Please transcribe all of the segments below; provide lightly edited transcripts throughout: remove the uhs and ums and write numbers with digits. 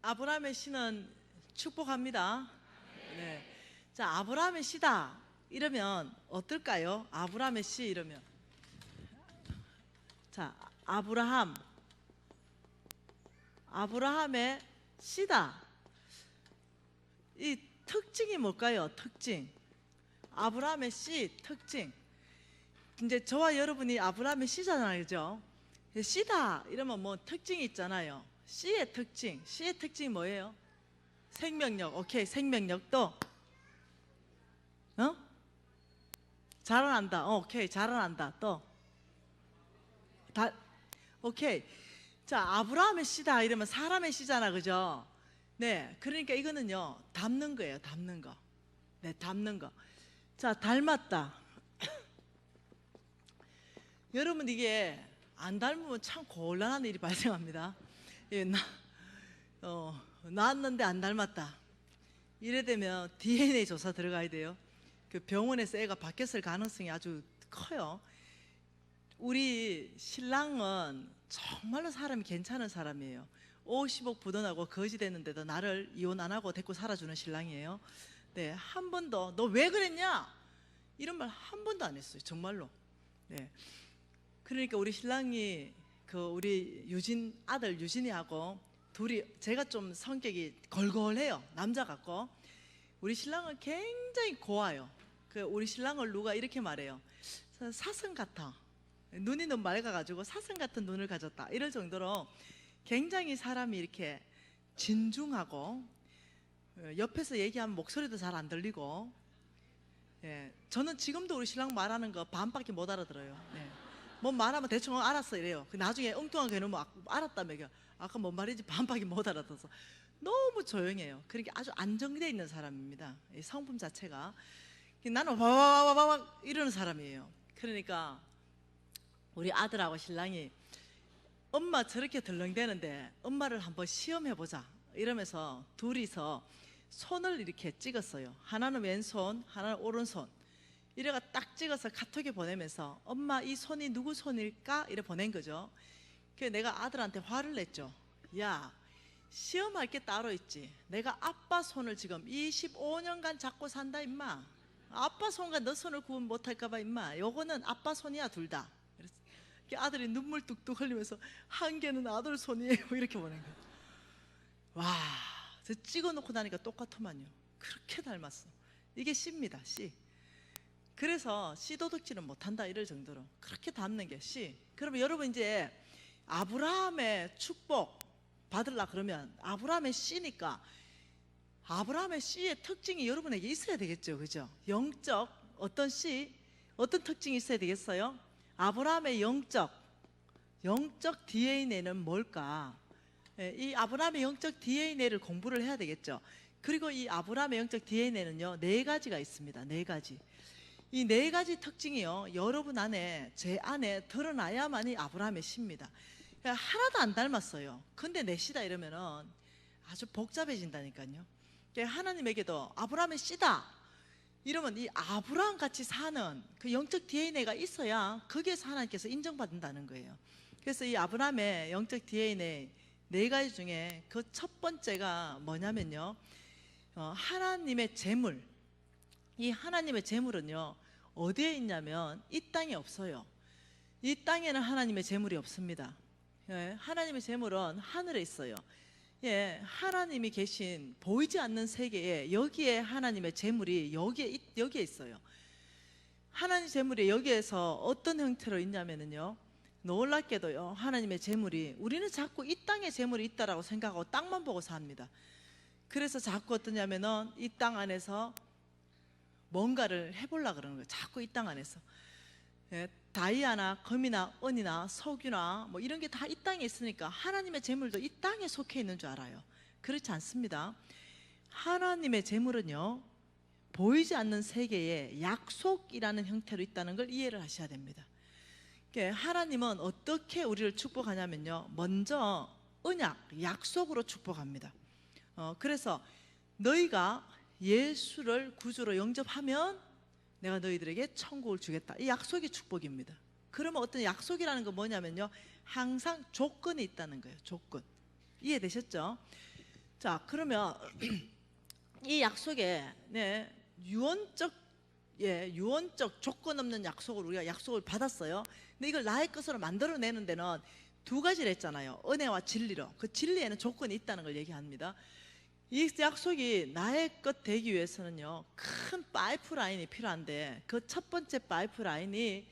아브라함의 씨는 축복합니다. 네. 자, 아브라함의 씨다 이러면 어떨까요? 아브라함의 씨 이러면, 자, 아브라함의 씨다. 이 특징이 뭘까요? 특징. 아브라함의 씨 특징. 이제 저와 여러분이 아브라함의 씨잖아요, 그죠? 씨다 이러면 뭐 특징이 있잖아요. 씨의 특징. 씨의 특징이 뭐예요? 생명력. 오케이, 생명력도 자라난다. 오케이, 자라난다. 또 다, 오케이. 자, 아브라함의 씨다 이러면 사람의 씨잖아, 그죠? 네, 그러니까 이거는요 닮는 거예요. 닮는 거. 네, 닮는 거. 자, 닮았다. 여러분, 이게 안 닮으면 참 곤란한 일이 발생합니다. 예, 낳았는데 안 닮았다 이래 되면 DNA 조사 들어가야 돼요. 그 병원에서 애가 바뀌었을 가능성이 아주 커요. 우리 신랑은 정말로 사람이 괜찮은 사람이에요. 50억 부도나고 거지 됐는데도 나를 이혼 안 하고 데리고 살아주는 신랑이에요. 네, 한 번도 너 왜 그랬냐 이런 말 한 번도 안 했어요, 정말로. 네, 그러니까 우리 신랑이 우리 아들 유진이하고 둘이, 제가 좀 성격이 걸걸해요, 남자 같고. 우리 신랑은 굉장히 고와요. 우리 신랑을 누가 이렇게 말해요. 사슴 같아. 눈이 너무 맑아가지고 사슴 같은 눈을 가졌다 이럴 정도로 굉장히 사람이 이렇게 진중하고, 옆에서 얘기하면 목소리도 잘 안 들리고. 예, 저는 지금도 우리 신랑 말하는 거 반밖에 못 알아들어요. 네. 뭐 말하면 대충 알았어 이래요. 나중에 엉뚱하게 해놓으면 알았다며. 아까 뭔 말인지 반밖에 못 알아들어서 너무 조용해요. 그러니까 아주 안정되어 있는 사람입니다. 이 성품 자체가. 나는 와와와와와 이러는 사람이에요. 그러니까 우리 아들하고 신랑이 엄마 저렇게 덜렁대는데 엄마를 한번 시험해보자 이러면서 둘이서 손을 이렇게 찍었어요. 하나는 왼손, 하나는 오른손. 이래가 딱 찍어서 카톡에 보내면서 엄마 이 손이 누구 손일까? 이래 보낸 거죠. 그래서 내가 아들한테 화를 냈죠. 야, 시험할 게 따로 있지. 내가 아빠 손을 지금 25년간 잡고 산다 임마. 아빠 손과 너 손을 구분 못할까 봐 임마. 요거는 아빠 손이야 둘 다. 아들이 눈물 뚝뚝 흘리면서 한 개는 아들 손이에요 이렇게 보낸 거예요. 와, 저 찍어놓고 나니까 똑같더만요. 그렇게 닮았어. 이게 씨입니다, 씨. 그래서 씨도둑질은 못한다 이럴 정도로 그렇게 닮는 게 씨. 그러면 여러분 이제 아브라함의 축복 받으려 그러면 아브라함의 씨니까 아브라함의 씨의 특징이 여러분에게 있어야 되겠죠, 그죠? 영적 어떤 씨, 어떤 특징이 있어야 되겠어요? 아브라함의 영적 DNA는 뭘까? 이 아브라함의 영적 DNA를 공부를 해야 되겠죠. 그리고 이 아브라함의 영적 DNA는요 4가지가 있습니다. 4가지. 이 4가지 특징이요 여러분 안에, 제 안에 드러나야만이 아브라함의 씨입니다. 하나도 안 닮았어요. 근데 내 씨다 이러면은 아주 복잡해진다니까요. 하나님에게도 아브라함의 씨다 이러면 이 아브라함 같이 사는 그 영적 DNA가 있어야 거기에서 하나님께서 인정받는다는 거예요. 그래서 이 아브라함의 영적 DNA 4가지 중에 그 첫 번째가 뭐냐면요, 하나님의 재물. 이 하나님의 재물은요 어디에 있냐면 이 땅에 없어요. 이 땅에는 하나님의 재물이 없습니다. 하나님의 재물은 하늘에 있어요. 예, 하나님이 계신 보이지 않는 세계에 여기에 하나님의 재물이 여기에 있어요. 하나님 재물이 여기에서 어떤 형태로 있냐면요, 놀랍게도요 하나님의 재물이, 우리는 자꾸 이 땅에 재물이 있다라고 생각하고 땅만 보고 삽니다. 그래서 자꾸 어떠냐면은 이 땅 안에서 뭔가를 해보려고 그러는 거예요. 자꾸 이 땅 안에서. 예, 다이아나 금이나 은이나 석유나 뭐 이런 게 다 이 땅에 있으니까 하나님의 재물도 이 땅에 속해 있는 줄 알아요. 그렇지 않습니다. 하나님의 재물은요 보이지 않는 세계에 약속이라는 형태로 있다는 걸 이해를 하셔야 됩니다. 하나님은 어떻게 우리를 축복하냐면요, 먼저 언약, 약속으로 축복합니다. 그래서 너희가 예수를 구주로 영접하면 내가 너희들에게 천국을 주겠다, 이 약속이 축복입니다. 그러면 어떤 약속이라는 건 뭐냐면요, 항상 조건이 있다는 거예요. 조건. 이해되셨죠? 자, 그러면 이 약속에 유언적 조건 없는 약속을 우리가 약속을 받았어요. 근데 이걸 나의 것으로 만들어내는 데는 두 가지를 했잖아요. 은혜와 진리로. 그 진리에는 조건이 있다는 걸 얘기합니다. 이 약속이 나의 것 되기 위해서는요, 큰 파이프라인이 필요한데, 그 첫 번째 파이프라인이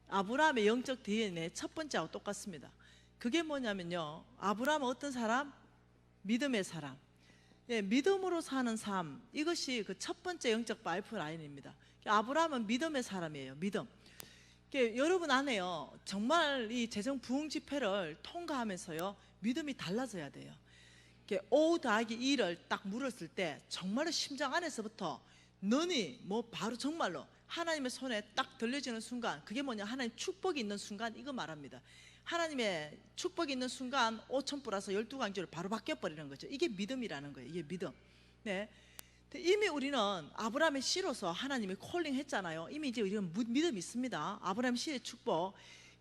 아브라함의 영적 DNA 첫 번째하고 똑같습니다. 그게 뭐냐면요, 아브라함은 어떤 사람? 믿음의 사람. 믿음으로 사는 삶, 이것이 그 첫 번째 영적 파이프라인입니다. 아브라함은 믿음의 사람이에요. 믿음. 여러분 안에요, 정말 이 재정 부흥 집회를 통과하면서요, 믿음이 달라져야 돼요. 5-2를 딱 물었을 때 정말로 심장 안에서부터 너니 바로 정말로 하나님의 손에 딱 들려지는 순간, 그게 뭐냐, 하나님 축복이 있는 순간, 이거 말합니다. 하나님의 축복이 있는 순간 5천 플러스 12강조를 바로 바뀌어버리는 거죠. 이게 믿음이라는 거예요. 이게 믿음. 네. 이미 우리는 아브라함의 씨로서 하나님이 콜링 했잖아요. 이미 이제 우리는 믿음이 있습니다. 아브라함 씨의 축복.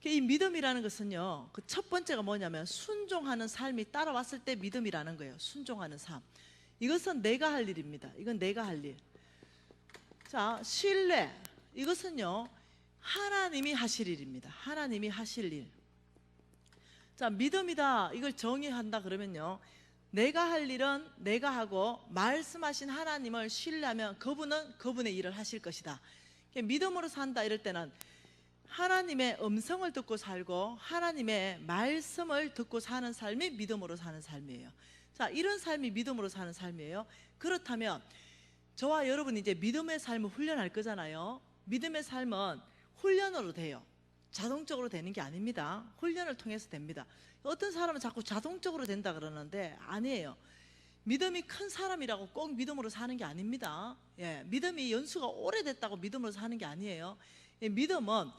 이 믿음이라는 것은요, 그 첫 번째가 뭐냐면 순종하는 삶이 따라왔을 때 믿음이라는 거예요. 순종하는 삶. 이것은 내가 할 일입니다. 이건 내가 할 일. 자, 신뢰. 이것은요, 하나님이 하실 일입니다. 하나님이 하실 일. 자, 믿음이다, 이걸 정의한다 그러면요, 내가 할 일은 내가 하고 말씀하신 하나님을 신뢰하면 그분은 그분의 일을 하실 것이다. 믿음으로 산다 이럴 때는 하나님의 음성을 듣고 살고 하나님의 말씀을 듣고 사는 삶이 믿음으로 사는 삶이에요. 자, 이런 삶이 믿음으로 사는 삶이에요. 그렇다면 저와 여러분이 이제 믿음의 삶을 훈련할 거잖아요. 믿음의 삶은 훈련으로 돼요. 자동적으로 되는 게 아닙니다. 훈련을 통해서 됩니다. 어떤 사람은 자꾸 자동적으로 된다 그러는데 아니에요. 믿음이 큰 사람이라고 꼭 믿음으로 사는 게 아닙니다. 믿음이 연수가 오래됐다고 믿음으로 사는 게 아니에요. 믿음은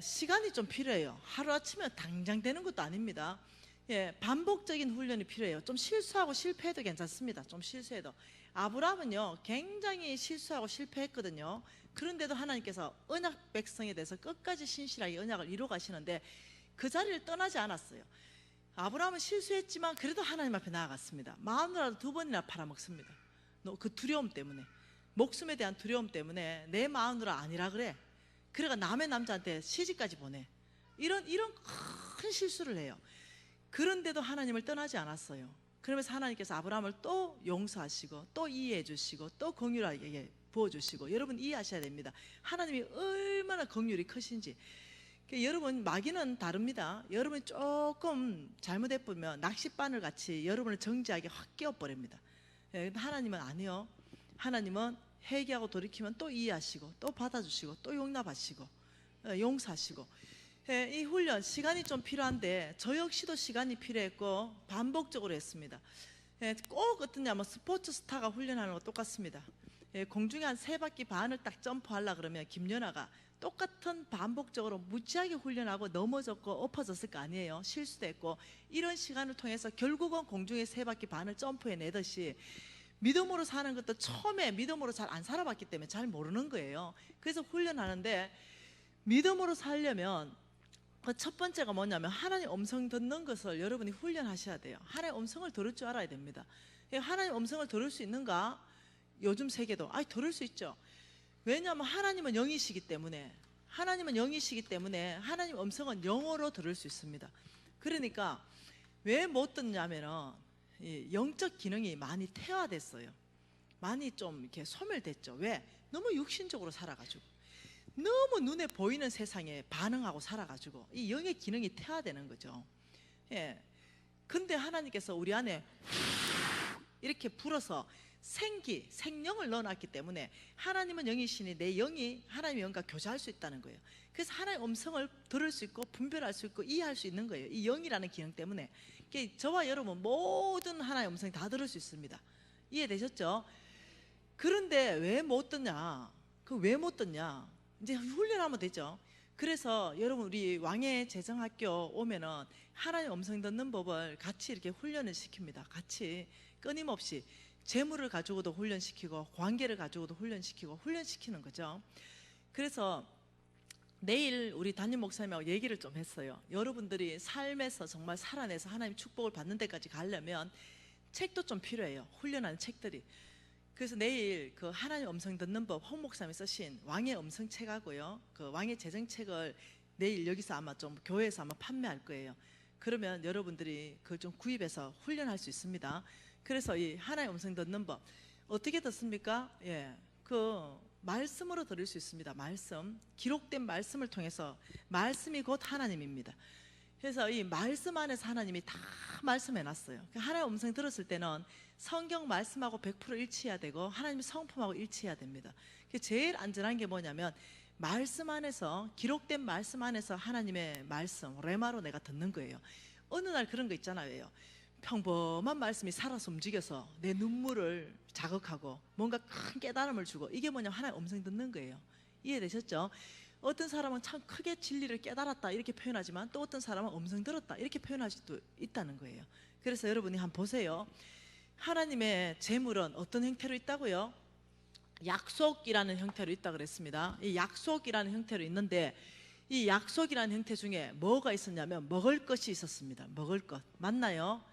시간이 좀 필요해요. 하루아침에 당장 되는 것도 아닙니다. 반복적인 훈련이 필요해요. 좀 실수하고 실패해도 괜찮습니다. 좀 실수해도. 아브라함은요, 굉장히 실수하고 실패했거든요. 그런데도 하나님께서 언약 백성에 대해서 끝까지 신실하게 언약을 이루어 가시는데 그 자리를 떠나지 않았어요. 아브라함은 실수했지만 그래도 하나님 앞에 나아갔습니다. 마누라도 2번이나 팔아먹습니다. 그 두려움 때문에, 목숨에 대한 두려움 때문에 내 마누라 아니라 그래. 그래가 남의 남자한테 시집까지 보내. 이런 큰 실수를 해요. 그런데도 하나님을 떠나지 않았어요. 그러면서 하나님께서 아브라함을 또 용서하시고 또 이해해 주시고 또 긍휼하게 부어주시고. 여러분 이해하셔야 됩니다. 하나님이 얼마나 긍휼이 크신지. 여러분 마귀는 다릅니다. 여러분이 조금 잘못해보면 낚싯바늘 같이 여러분을 정지하게 확 끼워버립니다. 하나님은 아니요. 하나님은 회개하고 돌이키면 또 이해하시고 또 받아주시고 또 용납하시고 용서하시고. 이 훈련 시간이 좀 필요한데 저 역시도 시간이 필요했고 반복적으로 했습니다. 꼭 어떠냐면 스포츠 스타가 훈련하는 거 똑같습니다. 공중에 한 3바퀴 반을 딱 점프하려 그러면 김연아가 똑같은 반복적으로 무지하게 훈련하고 넘어졌고 엎어졌을 거 아니에요. 실수도 했고. 이런 시간을 통해서 결국은 공중에 3바퀴 반을 점프해내듯이 믿음으로 사는 것도 처음에 믿음으로 잘 안 살아봤기 때문에 잘 모르는 거예요. 그래서 훈련하는데 믿음으로 살려면 그 첫 번째가 뭐냐면 하나님 음성 듣는 것을 여러분이 훈련하셔야 돼요. 하나님 음성을 들을 줄 알아야 됩니다. 하나님 음성을 들을 수 있는가? 요즘 세계도 들을 수 있죠. 왜냐하면 하나님은 영이시기 때문에, 하나님은 영이시기 때문에 하나님 음성은 영어로 들을 수 있습니다. 그러니까 왜 못 듣냐면은 영적 기능이 많이 퇴화됐어요. 많이 좀 이렇게 소멸됐죠. 왜? 너무 육신적으로 살아가지고, 너무 눈에 보이는 세상에 반응하고 살아가지고 이 영의 기능이 퇴화되는 거죠. 근데 하나님께서 우리 안에 이렇게 불어서 생명을 넣어놨기 때문에 하나님은 영이시니 내 영이 하나님의 영과 교제할 수 있다는 거예요. 그래서 하나님의 음성을 들을 수 있고 분별할 수 있고 이해할 수 있는 거예요. 이 영이라는 기능 때문에. 저와 여러분 모든 하나님의 음성이 다 들을 수 있습니다. 이해되셨죠? 그런데 왜 못 듣냐? 왜 못 듣냐? 이제 훈련하면 되죠. 그래서 여러분 우리 왕의 재정학교 오면은 하나님의 음성 듣는 법을 같이 이렇게 훈련을 시킵니다. 같이 끊임없이 재물을 가지고도 훈련시키고 관계를 가지고도 훈련시키고 훈련시키는 거죠. 그래서 내일 우리 담임 목사님하고 얘기를 좀 했어요. 여러분들이 삶에서 정말 살아내서 하나님 축복을 받는 데까지 가려면 책도 좀 필요해요. 훈련하는 책들이. 그래서 내일 그 하나님 음성 듣는 법 홍 목사님이 쓰신 왕의 음성 책하고요, 그 왕의 재정책을 내일 여기서 아마 좀 교회에서 아마 판매할 거예요. 그러면 여러분들이 그걸 좀 구입해서 훈련할 수 있습니다. 그래서 이 하나님 음성 듣는 법 어떻게 듣습니까? 예, 그 말씀으로 들을 수 있습니다. 말씀, 기록된 말씀을 통해서, 말씀이 곧 하나님입니다. 그래서 이 말씀 안에서 하나님이 다 말씀해놨어요. 하나님 음성 들었을 때는 성경 말씀하고 100% 일치해야 되고 하나님의 성품하고 일치해야 됩니다. 제일 안전한 게 뭐냐면 말씀 안에서, 기록된 말씀 안에서 하나님의 말씀, 레마로 내가 듣는 거예요. 어느 날 그런 거 있잖아요. 평범한 말씀이 살아서 움직여서 내 눈물을 자극하고 뭔가 큰 깨달음을 주고, 이게 뭐냐면 하나님 음성 듣는 거예요. 이해되셨죠? 어떤 사람은 참 크게 진리를 깨달았다 이렇게 표현하지만 또 어떤 사람은 음성 들었다 이렇게 표현할 수도 있다는 거예요. 그래서 여러분이 한번 보세요. 하나님의 재물은 어떤 형태로 있다고요? 약속이라는 형태로 있다고 그랬습니다. 이 약속이라는 형태로 있는데, 이 약속이라는 형태 중에 뭐가 있었냐면 먹을 것이 있었습니다. 먹을 것, 맞나요?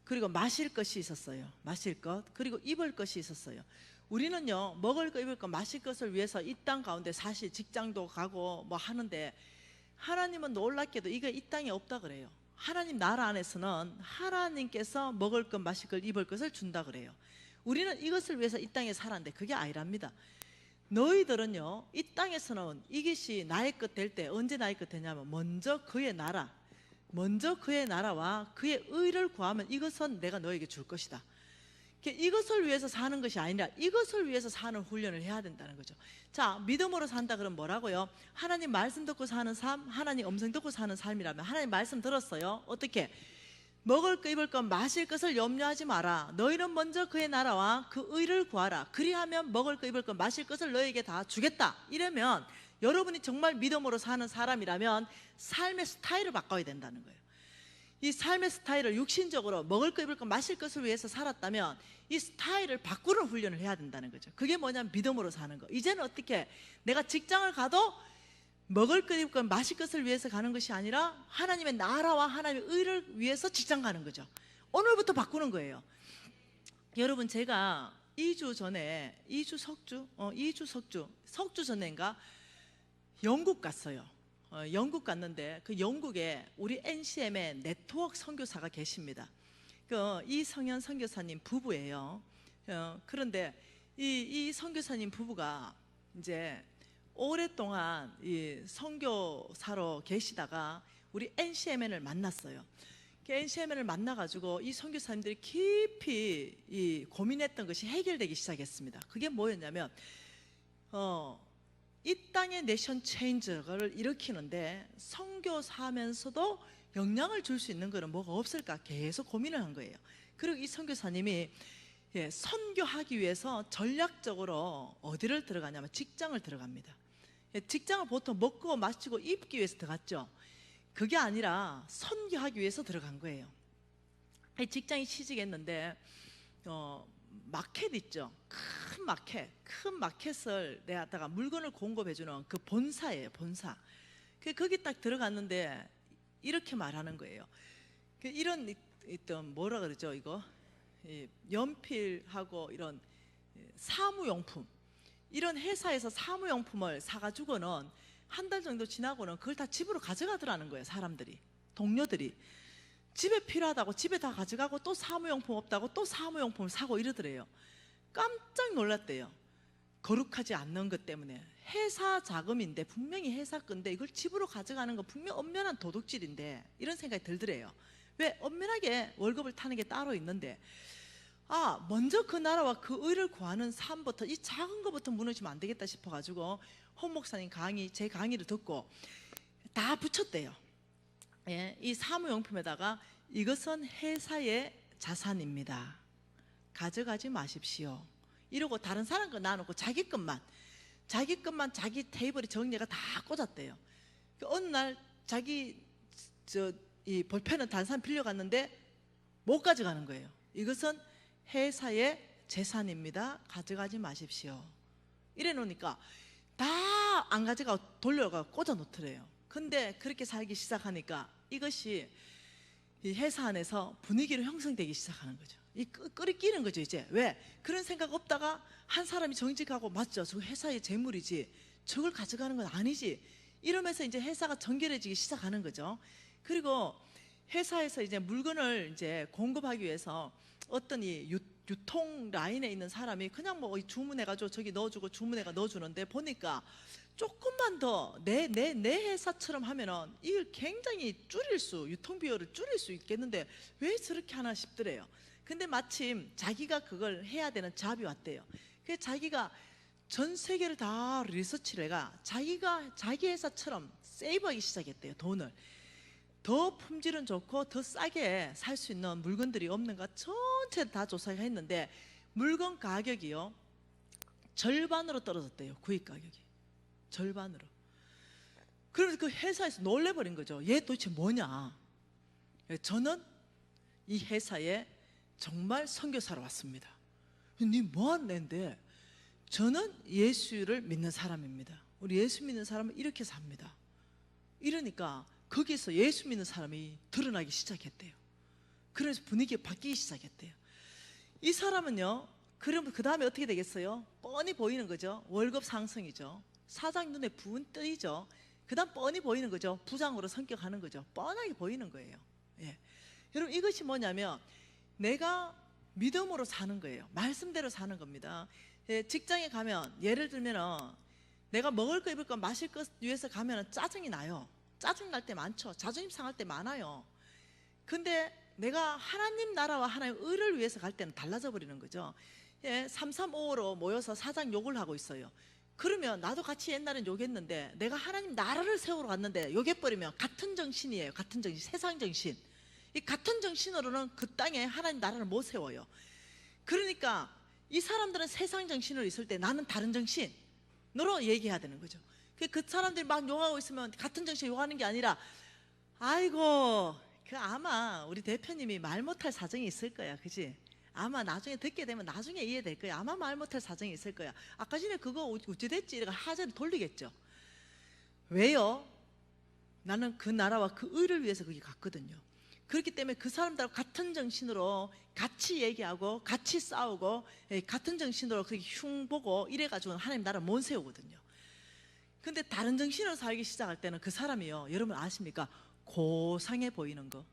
그리고 마실 것이 있었어요. 마실 것. 그리고 입을 것이 있었어요. 우리는요, 먹을 것, 입을 것, 마실 것을 위해서 이 땅 가운데 사실 직장도 가고 뭐 하는데, 하나님은 놀랍게도 이게 이 땅에 없다 그래요. 하나님 나라 안에서는 하나님께서 먹을 것, 마실 것, 입을 것을 준다 그래요. 우리는 이것을 위해서 이 땅에 살았는데 그게 아니랍니다. 너희들은요, 이 땅에서는 이것이 나의 것 될 때, 언제 나의 것 되냐면 먼저 그의 나라, 먼저 그의 나라와 그의 의를 구하면 이것은 내가 너에게 줄 것이다. 이것을 위해서 사는 것이 아니라 이것을 위해서 사는 훈련을 해야 된다는 거죠. 자, 믿음으로 산다 그러면 뭐라고요? 하나님 말씀 듣고 사는 삶, 하나님 음성 듣고 사는 삶이라면, 하나님 말씀 들었어요. 어떻게? 먹을 것, 입을 것, 마실 것을 염려하지 마라. 너희는 먼저 그의 나라와 그 의를 구하라. 그리하면 먹을 것, 입을 것, 마실 것을 너희에게 다 주겠다. 이러면 여러분이 정말 믿음으로 사는 사람이라면 삶의 스타일을 바꿔야 된다는 거예요. 이 삶의 스타일을 육신적으로 먹을 것, 입을 것, 마실 것을 위해서 살았다면 이 스타일을 바꾸는 훈련을 해야 된다는 거죠. 그게 뭐냐면 믿음으로 사는 거. 이제는 어떻게? 내가 직장을 가도 먹을 것, 입을 것, 마실 것을 위해서 가는 것이 아니라 하나님의 나라와 하나님의 의를 위해서 직장 가는 거죠. 오늘부터 바꾸는 거예요. 여러분, 제가 2주 전에, 2주 석주 전인가 영국 갔어요. 영국 갔는데 그 영국에 우리 NCM의 네트워크 선교사가 계십니다. 그 이성현 선교사님 부부예요. 그런데 이 선교사님 부부가 이제 오랫동안 이 선교사로 계시다가 우리 NCMN을 만났어요. NCMN을 만나가지고 이 선교사님들이 깊이 이 고민했던 것이 해결되기 시작했습니다. 그게 뭐였냐면 이 땅의 내션 체인저를 일으키는데 선교사하면서도 영향을 줄 수 있는 것은 뭐가 없을까 계속 고민을 한 거예요. 그리고 이 선교사님이 선교하기 위해서 전략적으로 어디를 들어가냐면 직장을 들어갑니다. 직장을 보통 먹고 마시고 입기 위해서 들어갔죠. 그게 아니라 선교하기 위해서 들어간 거예요. 직장이 취직했는데 마켓 있죠. 큰 마켓을 내다가 물건을 공급해주는 그 본사예요. 본사. 거기 딱 들어갔는데 이렇게 말하는 거예요. 이런 뭐라 그러죠 이거? 연필하고 이런 사무용품, 이런 회사에서 사무용품을 사가지고는 한 달 정도 지나고는 그걸 다 집으로 가져가더라는 거예요. 사람들이, 동료들이 집에 필요하다고 집에 다 가져가고 또 사무용품 없다고 또 사무용품을 사고 이러더래요. 깜짝 놀랐대요. 거룩하지 않는 것 때문에. 회사 자금인데, 분명히 회사 건데 이걸 집으로 가져가는 거 분명 엄연한 도둑질인데, 이런 생각이 들더래요. 왜? 엄연하게 월급을 타는 게 따로 있는데, 먼저 그 나라와 그 의를 구하는 삶부터, 이 작은 것부터 무너지면 안 되겠다 싶어가지고 홍 목사님 제 강의를 듣고 다 붙였대요. 이 사무용품에다가 이것은 회사의 자산입니다. 가져가지 마십시오. 이러고 다른 사람 거 놔놓고 자기 것만 자기 테이블에 정리가 다 꽂았대요. 어느 날 이 볼펜은 다른 사람 빌려갔는데 못 가져가는 거예요. 이것은 회사의 재산입니다. 가져가지 마십시오. 이래 놓으니까 다 안 가져가고 돌려가 꽂아 놓더래요. 근데 그렇게 살기 시작하니까 이것이 이 회사 안에서 분위기로 형성되기 시작하는 거죠. 이 끓이끼는 거죠 이제. 왜? 그런 생각 없다가 한 사람이 정직하고 맞죠, 저 회사의 재물이지, 저걸 가져가는 건 아니지, 이러면서 이제 회사가 정결해지기 시작하는 거죠. 그리고 회사에서 이제 물건을 이제 공급하기 위해서 어떤 이 유통 라인에 있는 사람이 그냥 뭐 주문해가지고 저기 넣어주고 주문해가 넣어주는데, 보니까 조금만 더 내 회사처럼 하면은 이걸 굉장히 유통 비율을 줄일 수 있겠는데 왜 저렇게 하나 싶더래요. 근데 마침 자기가 그걸 해야 되는 잡이 왔대요. 그래서 자기가 전 세계를 다 리서치를 해가 자기가 자기 회사처럼 세이브하기 시작했대요. 돈을 더 품질은 좋고 더 싸게 살 수 있는 물건들이 없는가 전체 다 조사했는데 물건 가격이요 절반으로 떨어졌대요. 구입 가격이 절반으로. 그래서 그 회사에서 놀래버린 거죠. 얘 도대체 뭐냐. 저는 이 회사에 정말 선교사로 왔습니다. 니 뭐하는 애인데? 저는 예수를 믿는 사람입니다. 우리 예수 믿는 사람은 이렇게 삽니다. 이러니까 거기서 예수 믿는 사람이 드러나기 시작했대요. 그래서 분위기가 바뀌기 시작했대요. 이 사람은요, 그러면 그 다음에 어떻게 되겠어요? 뻔히 보이는 거죠. 월급 상승이죠. 사장 눈에 부은 뜨이죠. 그 다음 뻔히 보이는 거죠. 부장으로 성격하는 거죠. 뻔하게 보이는 거예요. 예. 여러분, 이것이 뭐냐면 내가 믿음으로 사는 거예요. 말씀대로 사는 겁니다. 예, 직장에 가면 예를 들면 내가 먹을 거 입을 거 마실 것 위해서 가면 짜증이 나요. 짜증 날 때 많죠. 자존심 상할 때 많아요. 근데 내가 하나님 나라와 하나님 의를 위해서 갈 때는 달라져 버리는 거죠. 예, 3355로 모여서 사장 욕을 하고 있어요. 그러면 나도 같이 옛날엔 욕했는데 내가 하나님 나라를 세우러 갔는데 욕해버리면 같은 정신이에요. 같은 정신, 세상 정신. 이 같은 정신으로는 그 땅에 하나님 나라를 못 세워요. 그러니까 이 사람들은 세상 정신으로 있을 때 나는 다른 정신으로 얘기해야 되는 거죠. 그 사람들이 막 욕하고 있으면 같은 정신 욕하는 게 아니라, 아이고 그 아마 우리 대표님이 말 못할 사정이 있을 거야, 그지? 아마 나중에 듣게 되면 나중에 이해될 거야. 아마 말 못할 사정이 있을 거야. 아까 전에 그거 어찌 됐지? 이렇게 하자를 돌리겠죠. 왜요? 나는 그 나라와 그 의를 위해서 거기 갔거든요. 그렇기 때문에 그 사람들하고 같은 정신으로 같이 얘기하고 같이 싸우고 같은 정신으로 그렇게 흉 보고 이래가지고 하나님 나라 못 세우거든요. 근데 다른 정신으로 살기 시작할 때는 그 사람이요, 여러분 아십니까? 고상해 보이는 거.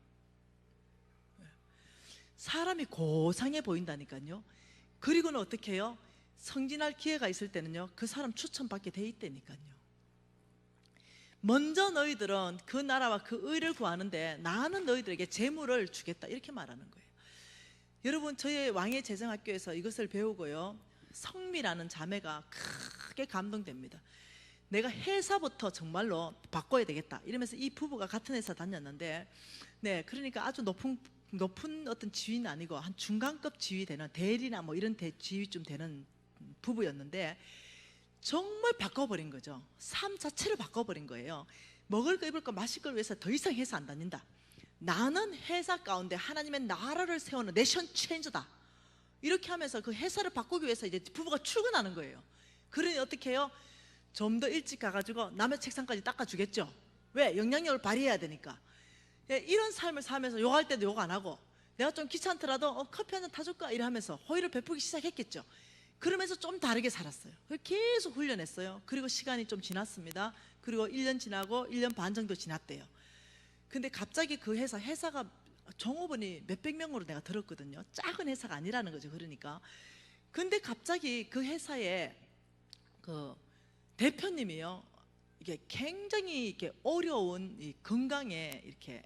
사람이 고상해 보인다니까요. 그리고는 어떻게 해요? 성진할 기회가 있을 때는요, 그 사람 추천받게 돼 있다니까요. 먼저 너희들은 그 나라와 그 의를 구하는데 나는 너희들에게 재물을 주겠다, 이렇게 말하는 거예요. 여러분, 저희 왕의 재정학교에서 이것을 배우고요, 성미라는 자매가 크게 감동됩니다. 내가 회사부터 정말로 바꿔야 되겠다 이러면서 이 부부가 같은 회사 다녔는데, 네, 그러니까 아주 높은 어떤 지위는 아니고 한 중간급 지위 되는 대리나 뭐 이런 지위쯤 되는 부부였는데 정말 바꿔버린 거죠. 삶 자체를 바꿔버린 거예요. 먹을 거 입을 거 마실 걸 위해서 더 이상 회사 안 다닌다. 나는 회사 가운데 하나님의 나라를 세우는 내션 체인저다. 이렇게 하면서 그 회사를 바꾸기 위해서 이제 부부가 출근하는 거예요. 그러니 어떻게 해요? 좀 더 일찍 가가지고 남의 책상까지 닦아주겠죠. 왜? 영향력을 발휘해야 되니까. 이런 삶을 살면서 욕할 때도 욕 안 하고, 내가 좀 귀찮더라도 커피 한 잔 타줄까 이러면서 호의를 베푸기 시작했겠죠. 그러면서 좀 다르게 살았어요. 계속 훈련했어요. 그리고 시간이 좀 지났습니다. 그리고 1년 지나고 1년 반 정도 지났대요. 근데 갑자기 그 회사가 종업원이 몇백 명으로 내가 들었거든요. 작은 회사가 아니라는 거죠. 그러니까. 근데 갑자기 그 회사에 그 대표님이요, 이게 굉장히 이렇게 어려운 이 건강에 이렇게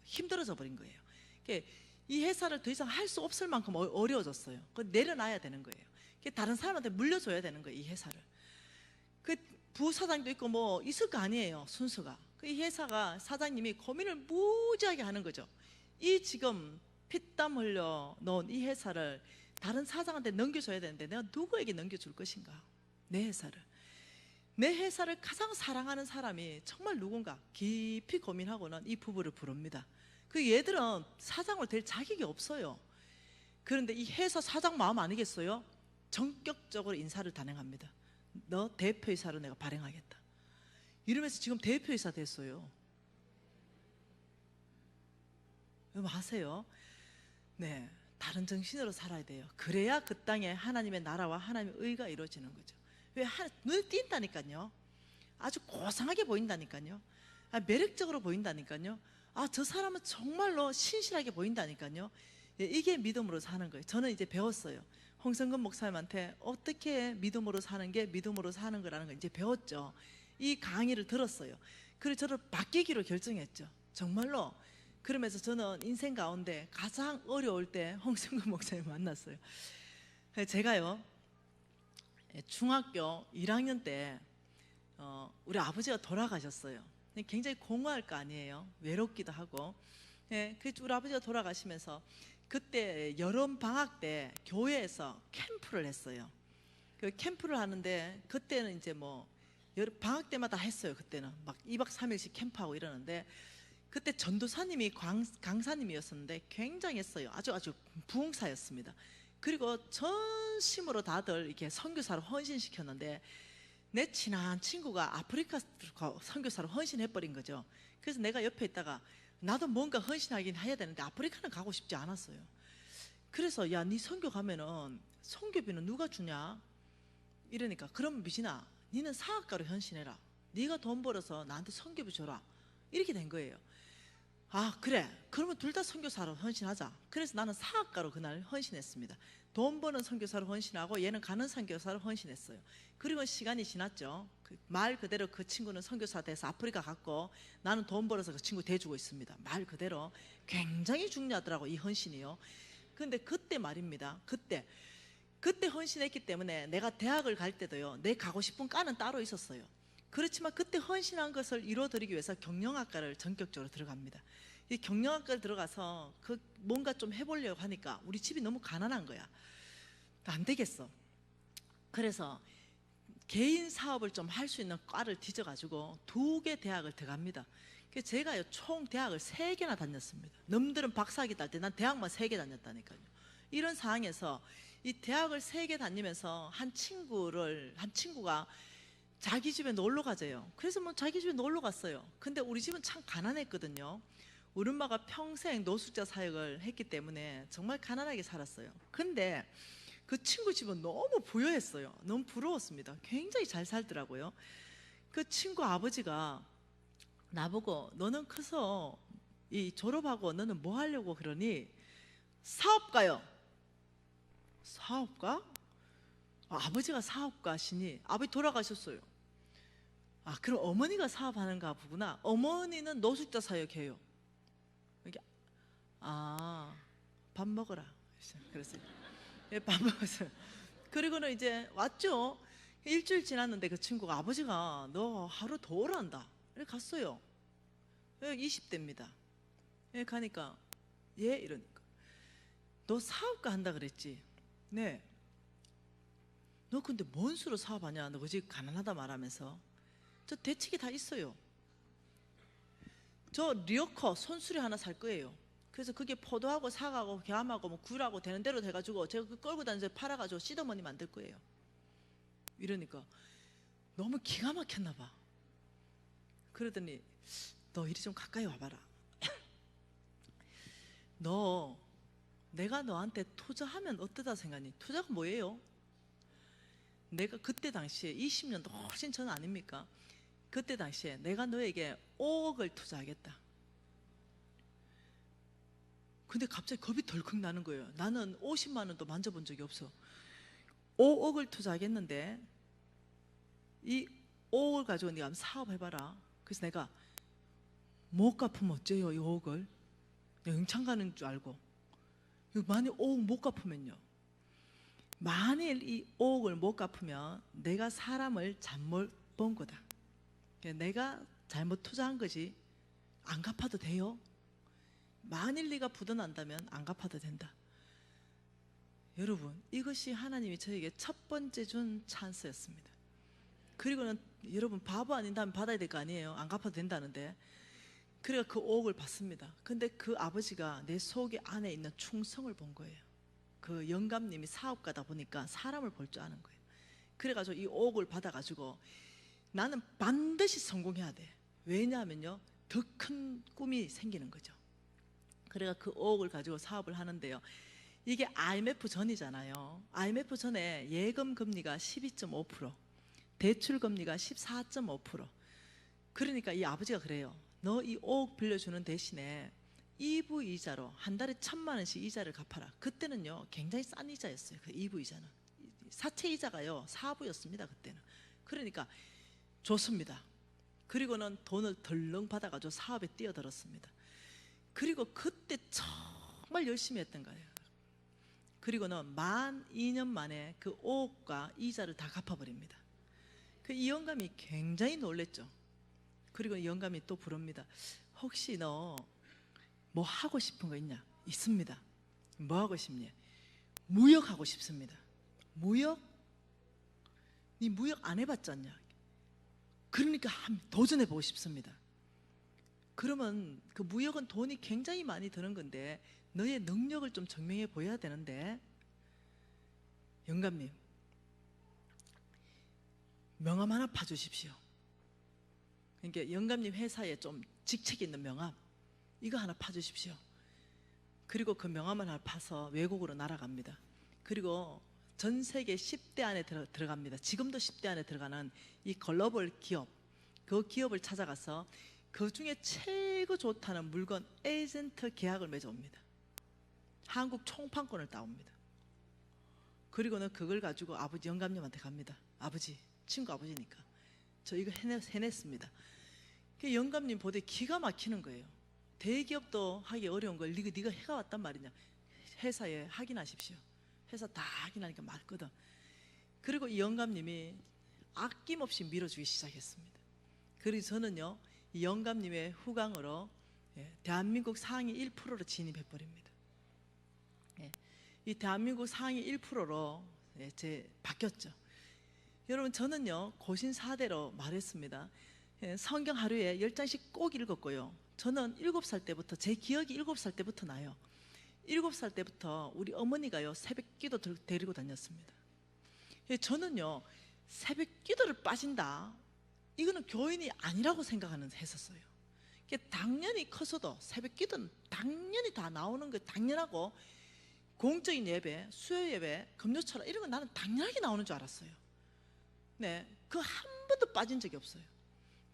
힘들어져 버린 거예요. 이 회사를 더 이상 할 수 없을 만큼 어려워졌어요. 내려놔야 되는 거예요. 다른 사람한테 물려줘야 되는 거예요, 이 회사를. 그 부사장도 있고 뭐 있을 거 아니에요, 순서가. 이 회사가 사장님이 고민을 무지하게 하는 거죠. 이 지금 피땀 흘려 놓은 이 회사를 다른 사장한테 넘겨줘야 되는데 내가 누구에게 넘겨줄 것인가? 내 회사를 가장 사랑하는 사람이 정말 누군가 깊이 고민하고는 이 부부를 부릅니다. 그 얘들은 사장을 될 자격이 없어요. 그런데 이 회사 사장 마음 아니겠어요? 전격적으로 인사를 단행합니다. 너 대표이사로 내가 발행하겠다. 이러면서 지금 대표이사 됐어요. 여러분 아세요? 네, 다른 정신으로 살아야 돼요. 그래야 그 땅에 하나님의 나라와 하나님의 의가 이루어지는 거죠. 왜? 눈에 띈다니까요. 아주 고상하게 보인다니까요. 매력적으로 보인다니까요. 저 사람은 정말로 신실하게 보인다니까요. 예, 이게 믿음으로 사는 거예요. 저는 이제 배웠어요. 홍성근 목사님한테 어떻게 믿음으로 사는 게 믿음으로 사는 거라는 걸 이제 배웠죠. 이 강의를 들었어요. 그래서 저를 바뀌기로 결정했죠. 정말로. 그러면서 저는 인생 가운데 가장 어려울 때 홍성근 목사님 만났어요. 제가요, 중학교 1학년 때 우리 아버지가 돌아가셨어요. 굉장히 공허할 거 아니에요. 외롭기도 하고. 예, 그 우리 아버지가 돌아가시면서 그때 여름 방학 때 교회에서 캠프를 했어요. 그 캠프를 하는데 그때는 이제 뭐 방학 때마다 했어요. 그때는 막 2박 3일씩 캠프하고 이러는데 그때 전도사님이 강사님이었었는데 굉장했어요. 아주 부흥사였습니다. 그리고 전심으로 다들 이렇게 선교사로 헌신시켰는데 내 친한 친구가 아프리카 선교사로 헌신해버린 거죠. 그래서 내가 옆에 있다가 나도 뭔가 헌신하긴 해야 되는데 아프리카는 가고 싶지 않았어요. 그래서 야, 네 선교 가면은 선교비는 누가 주냐? 이러니까 그럼 미진아, 니는 사학가로 헌신해라. 네가 돈 벌어서 나한테 선교비 줘라. 이렇게 된 거예요. 그래, 그러면 둘 다 선교사로 헌신하자. 그래서 나는 사학가로 그날 헌신했습니다. 돈 버는 선교사로 헌신하고 얘는 가는 선교사로 헌신했어요. 그리고 시간이 지났죠. 말 그대로 그 친구는 선교사 돼서 아프리카 갔고 나는 돈 벌어서 그 친구 대주고 있습니다. 말 그대로 굉장히 중요하더라고, 이 헌신이요. 근데 그때 말입니다. 그때 헌신했기 때문에 내가 대학을 갈 때도요, 내 가고 싶은 과는 따로 있었어요. 그렇지만 그때 헌신한 것을 이루어드리기 위해서 경영학과를 전격적으로 들어갑니다. 이 경영학과를 들어가서 뭔가 좀 해보려고 하니까 우리 집이 너무 가난한 거야. 안 되겠어. 그래서 개인 사업을 좀 할 수 있는 과를 뒤져가지고 2개 대학을 들어갑니다. 그래서 제가요, 총 대학을 3개나 다녔습니다. 남들은 박사학위 딸 때 난 대학만 3개 다녔다니까요. 이런 상황에서 이 대학을 3개 다니면서 한 친구가 자기 집에 놀러 가재요. 그래서 뭐 자기 집에 놀러 갔어요. 근데 우리 집은 참 가난했거든요. 우리 엄마가 평생 노숙자 사역을 했기 때문에 정말 가난하게 살았어요. 근데 그 친구 집은 너무 부유했어요. 너무 부러웠습니다. 굉장히 잘 살더라고요. 그 친구 아버지가 나보고 너는 커서 이 졸업하고 너는 뭐 하려고 그러니? 사업가요. 사업가? 아버지가 사업가시니 아버지 돌아가셨어요. 그럼 어머니가 사업하는가 보구나. 어머니는 노숙자 사역해요. 이게 밥 먹어라. 그랬어요. 예, 밥 먹었어요. 그리고는 이제 왔죠. 일주일 지났는데 그 친구가 아버지가 너 하루 더 오란다. 이렇게 갔어요. 20대입니다. 예, 가니까 예, 이러니까 너 사업가 한다 그랬지? 네. 너 근데 뭔 수로 사업하냐? 너 그지 가난하다 말하면서. 저 대책이 다 있어요. 저 리어커 손수레 하나 살 거예요. 그래서 그게 포도하고 사과하고 계함하고 뭐 굴하고 되는 대로 돼가지고 제가 그 끌고 다니면서 팔아가지고 시더머니 만들 거예요. 이러니까 너무 기가 막혔나 봐. 그러더니 너 이리 좀 가까이 와봐라. 너 내가 너한테 투자하면 어떠다 생각니? 투자가 뭐예요? 내가 그때 당시에 20년도 훨씬 전 아닙니까? 그때 당시에 내가 너에게 5억을 투자하겠다. 근데 갑자기 겁이 덜컥 나는 거예요. 나는 50만 원도 만져본 적이 없어. 5억을 투자하겠는데 이 5억을 가지고 네가 한번 사업해봐라. 그래서 내가 못 갚으면 어째요, 이 5억을? 내가 영창 가는 줄 알고. 만약 5억 못 갚으면요, 만일 이 5억을 못 갚으면 내가 사람을 잘못 본 거다. 내가 잘못 투자한 거지. 안 갚아도 돼요. 만일 네가 부도난다면 안 갚아도 된다. 여러분, 이것이 하나님이 저에게 첫 번째 준 찬스였습니다. 그리고는 여러분, 바보 아닌다면 받아야 될 거 아니에요. 안 갚아도 된다는데. 그래서 그 5억을 받습니다. 근데 그 아버지가 내 속에 안에 있는 충성을 본 거예요. 그 영감님이 사업가다 보니까 사람을 볼 줄 아는 거예요. 그래가지고 이 5억을 받아가지고 나는 반드시 성공해야 돼. 왜냐하면요, 더 큰 꿈이 생기는 거죠. 그래가 그 5억을 가지고 사업을 하는데요, 이게 IMF 전이잖아요. IMF 전에 예금 금리가 12.5%, 대출 금리가 14.5%. 그러니까 이 아버지가 그래요. 너 이 5억 빌려주는 대신에 이부 이자로 한 달에 1,000만 원씩 이자를 갚아라. 그때는요 굉장히 싼 이자였어요. 그 이부 이자는 사채 이자가요 4부였습니다 그때는. 그러니까 좋습니다. 그리고는 돈을 덜렁 받아가지고 사업에 뛰어들었습니다. 그리고 그때 정말 열심히 했던 거예요. 그리고는 만 2년 만에 그 5억과 이자를 다 갚아버립니다. 그 이 영감이 굉장히 놀랬죠. 그리고 이 영감이 또 부릅니다. 혹시 너 뭐 하고 싶은 거 있냐? 있습니다. 뭐 하고 싶냐? 무역 하고 싶습니다. 무역? 네 무역 안 해봤잖냐? 그러니까 한번 도전해보고 싶습니다. 그러면 그 무역은 돈이 굉장히 많이 드는 건데 너의 능력을 좀 증명해 보여야 되는데, 영감님 명함 하나 파주십시오. 그러니까 영감님 회사에 좀 직책 있는 명함 이거 하나 파주십시오. 그리고 그 명함을 하나 파서 외국으로 날아갑니다. 그리고 전 세계 10대 안에 들어갑니다. 지금도 10대 안에 들어가는 이 글로벌 기업, 그 기업을 찾아가서 그 중에 최고 좋다는 물건 에이전트 계약을 맺어옵니다. 한국 총판권을 따옵니다. 그리고는 그걸 가지고 아버지 영감님한테 갑니다. 아버지, 친구 아버지니까 저 이거 해냈습니다. 그 영감님 보되 기가 막히는 거예요. 대기업도 하기 어려운 걸 네가 해가 왔단 말이냐. 회사에 확인하십시오. 회사 다 확인하니까 맞거든. 그리고 이 영감님이 아낌없이 밀어주기 시작했습니다. 그래서 저는요 이 영감님의 후광으로 대한민국 상위 1%로 진입해버립니다. 이 대한민국 상위 1%로 바뀌었죠. 여러분 저는요 고신사대로 말했습니다. 성경 하루에 10장씩 꼭 읽었고요. 저는 7살 때부터, 제 기억이 7살 때부터 나요. 7살 때부터 우리 어머니가요 새벽기도 데리고 다녔습니다. 저는요 새벽기도를 빠진다, 이거는 교인이 아니라고 했었어요. 당연히 커서도 새벽기도는 당연히 다 나오는 거 당연하고, 공적인 예배, 수요 예배, 금요철 이런 건 나는 당연하게 나오는 줄 알았어요. 네, 그 한 번도 빠진 적이 없어요.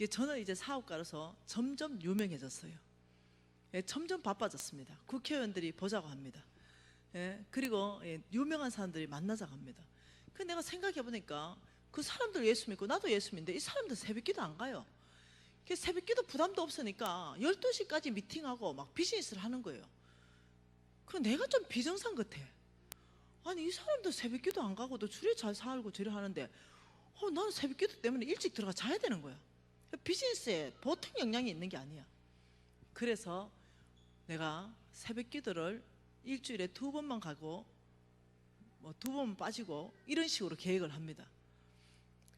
저는 이제 사업가로서 점점 유명해졌어요. 점점 바빠졌습니다. 국회의원들이 보자고 합니다. 그리고 유명한 사람들이 만나자고 합니다. 그 내가 생각해 보니까 그 사람들 예수 믿고 나도 예수 믿는데 이 사람들 새벽기도 안 가요. 새벽기도 부담도 없으니까 12시까지 미팅하고 막 비즈니스를 하는 거예요. 그 내가 좀 비정상 같아. 아니 이 사람들 새벽기도 안 가고도 주례 잘 살고 저래 하는데 나는 새벽기도 때문에 일찍 들어가 자야 되는 거야. 비즈니스에 보통 영향이 있는 게 아니야. 그래서 내가 새벽기도를 일주일에 2번만 가고 뭐 2번 빠지고 이런 식으로 계획을 합니다.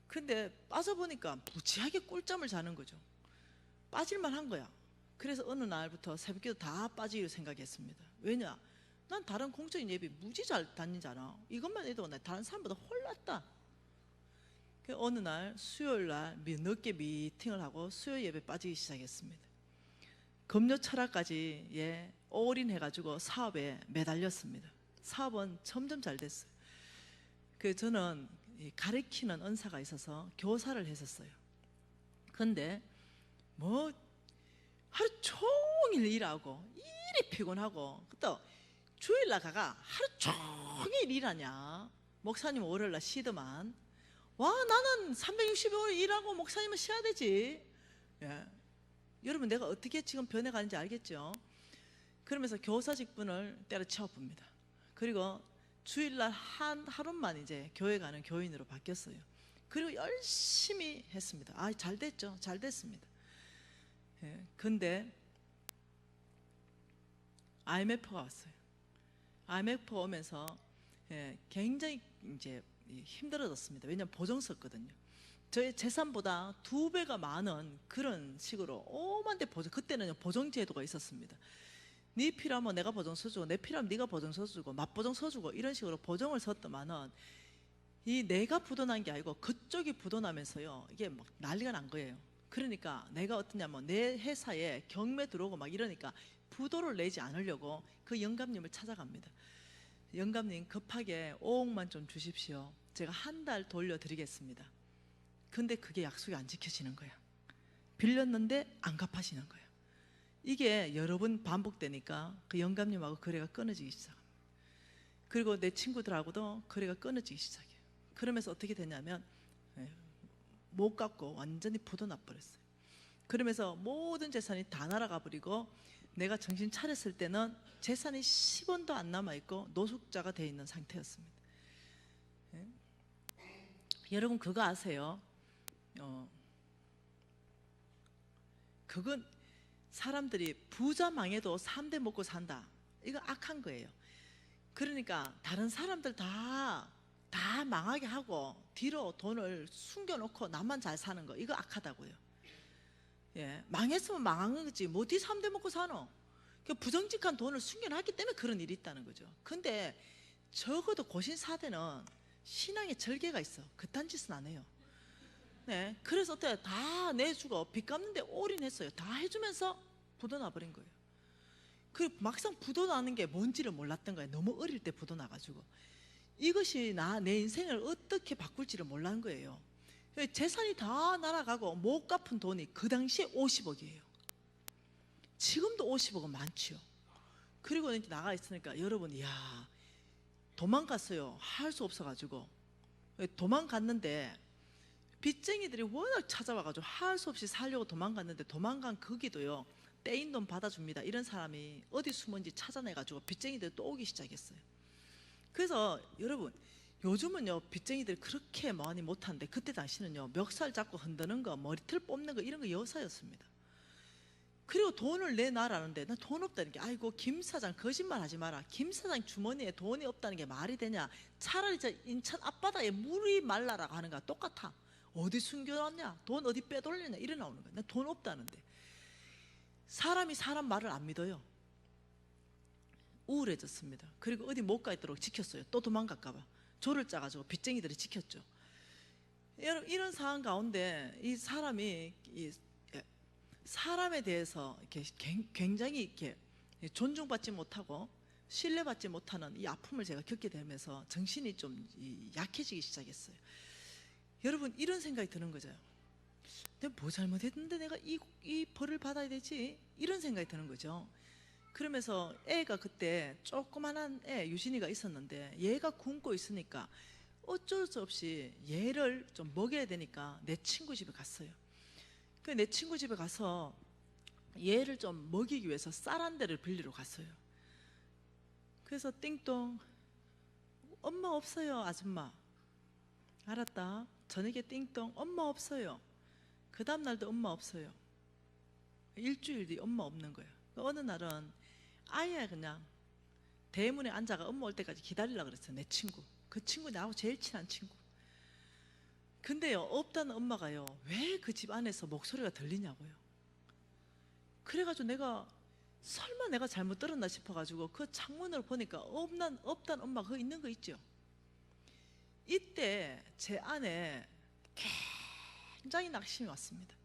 근데 빠져보니까 무지하게 꿀잠을 자는 거죠. 빠질만 한 거야. 그래서 어느 날부터 새벽기도 다 빠지기로 생각했습니다. 왜냐? 난 다른 공적인 예배 무지 잘 다니잖아. 이것만 해도 나 다른 사람보다 홀랐다. 어느 날 수요일 날 늦게 미팅을 하고 수요 예배 빠지기 시작했습니다. 금요 철학까지 올인해가지고 사업에 매달렸습니다. 사업은 점점 잘 됐어요. 저는 가르치는 은사가 있어서 교사를 했었어요. 근데 뭐 하루 종일 일하고 일이 피곤하고, 또 주일날 가가 하루 종일 일하냐. 목사님 월요일날 쉬더만. 와, 나는 365일 일하고 목사님은 쉬어야 되지. 여러분 내가 어떻게 지금 변해가는지 알겠죠? 그러면서 교사 직분을 때려치워 봅니다. 그리고 주일날 하루만 이제 교회 가는 교인으로 바뀌었어요. 그리고 열심히 했습니다. 잘 됐죠. 잘 됐습니다. 근데 IMF가 왔어요. IMF가 오면서 굉장히 이제 힘들어졌습니다. 왜냐하면 보증 썼거든요. 저의 재산보다 2배가 많은 그런 식으로 오만대 보증, 그때는 보증제도가 있었습니다. 네 필요하면 내가 보증 써주고, 내 필요하면 네가 보증 써주고, 맞보증 써주고, 이런 식으로 보증을 썼더만은 이 내가 부도난 게 아니고 그쪽이 부도나면서요 이게 막 난리가 난 거예요. 그러니까 내가 어떠냐면 내 회사에 경매 들어오고 막 이러니까 부도를 내지 않으려고 그 영감님을 찾아갑니다. 영감님 급하게 5억만 좀 주십시오. 제가 한 달 돌려드리겠습니다. 근데 그게 약속이 안 지켜지는 거야. 빌렸는데 안 갚아지는 거야. 이게 여러 번 반복되니까 그 영감님하고 거래가 끊어지기 시작합니다. 그리고 내 친구들하고도 거래가 끊어지기 시작해요. 그러면서 어떻게 되냐면 못 갚고 완전히 부도 나버렸어요. 그러면서 모든 재산이 다 날아가 버리고 내가 정신 차렸을 때는 재산이 10원도 안 남아있고 노숙자가 돼 있는 상태였습니다. 여러분 그거 아세요? 그건 사람들이 부자 망해도 3대 먹고 산다. 이거 악한 거예요. 그러니까 다른 사람들 다 망하게 하고 뒤로 돈을 숨겨놓고 나만 잘 사는 거, 이거 악하다고요. 예, 망했으면 망한 거지 뭐 어디 3대 먹고 사노? 그 부정직한 돈을 숨겨놨기 때문에 그런 일이 있다는 거죠. 근데 적어도 고신 4대는 신앙의 절개가 있어. 그딴 짓은 안 해요. 네, 그래서 어때? 다 내주고 빚 갚는데 올인했어요. 다 해주면서 부도 나버린 거예요. 그 막상 부도 나는 게 뭔지를 몰랐던 거예요. 너무 어릴 때 부도 나가지고. 이것이 내 인생을 어떻게 바꿀지를 몰랐는 거예요. 재산이 다 날아가고 못 갚은 돈이 그 당시에 50억이에요. 지금도 50억은 많지요. 그리고 이제 나가 있으니까 여러분, 이야, 도망갔어요. 할 수 없어가지고. 도망갔는데 빚쟁이들이 워낙 찾아와가지고 할 수 없이 살려고 도망갔는데, 도망간 거기도요, 떼인 돈 받아줍니다. 이런 사람이 어디 숨은지 찾아내가지고 빚쟁이들 또 오기 시작했어요. 그래서 여러분, 요즘은요 빚쟁이들 그렇게 많이 못하는데, 그때 당시는요 멱살 잡고 흔드는 거, 머리털 뽑는 거, 이런 거 여사였습니다. 그리고 돈을 내놔라는데 나 돈 없다는 게, 아이고 김 사장 거짓말 하지 마라. 김 사장 주머니에 돈이 없다는 게 말이 되냐. 차라리 저 인천 앞바다에 물이 말라라고 하는 거랑 똑같아. 어디 숨겨놨냐, 돈 어디 빼돌렸냐, 이래 나오는 거야. 나 돈 없다는데. 사람이 사람 말을 안 믿어요. 우울해졌습니다. 그리고 어디 못 가 있도록 지켰어요. 또 도망갈까봐 조를 짜가지고 빚쟁이들이 지켰죠. 여러분, 이런 상황 가운데 이 사람이 사람에 대해서 이렇게 굉장히 이렇게 존중받지 못하고 신뢰받지 못하는 이 아픔을 제가 겪게 되면서 정신이 좀 약해지기 시작했어요. 여러분, 이런 생각이 드는 거죠. 내가 뭐 잘못했는데 내가 이 벌을 받아야 되지? 이런 생각이 드는 거죠. 그러면서 애가 그때 조그만한 애 유진이가 있었는데, 얘가 굶고 있으니까 어쩔 수 없이 얘를 좀 먹여야 되니까 내 친구 집에 갔어요. 그 내 친구 집에 가서 얘를 좀 먹이기 위해서 쌀 한 대를 빌리러 갔어요. 그래서 띵동, 엄마 없어요 아줌마. 알았다. 저녁에 띵동, 엄마 없어요. 그 다음날도 엄마 없어요. 일주일 뒤 엄마 없는 거예요. 어느 날은 아예 그냥 대문에 앉아가 엄마 올 때까지 기다리려고 그랬어요. 내 친구, 그 친구 나하고 제일 친한 친구. 근데요, 없다는 엄마가요, 왜 그 집 안에서 목소리가 들리냐고요. 그래가지고 내가 설마 내가 잘못 들었나 싶어가지고 그 창문을 보니까 없다는 엄마가 거기 있는 거 있죠. 이때 제 안에 굉장히 낙심이 왔습니다.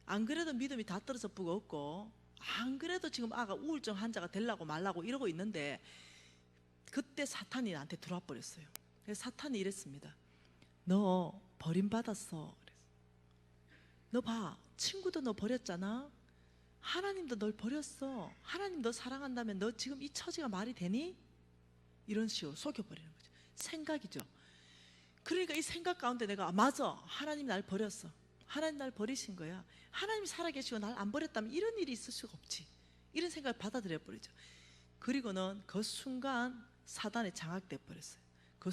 안 그래도 믿음이 다 떨어져 버겁고, 안 그래도 지금 아가 우울증 환자가 되려고 말라고 이러고 있는데, 그때 사탄이 나한테 들어와 버렸어요. 그래서 사탄이 이랬습니다. 너 버림받았어. 너 봐, 친구도 너 버렸잖아. 하나님도 널 버렸어. 하나님 너 사랑한다면 너 지금 이 처지가 말이 되니? 이런 식으로 속여버리는 거죠. 생각이죠. 그러니까 이 생각 가운데 내가, 맞아, 하나님 날 버렸어. 하나님 날 버리신 거야. 하나님 살아계시고 날 안 버렸다면 이런 일이 있을 수가 없지. 이런 생각을 받아들여 버리죠. 그리고는 그 순간 사단에 장악돼 버렸어요. 그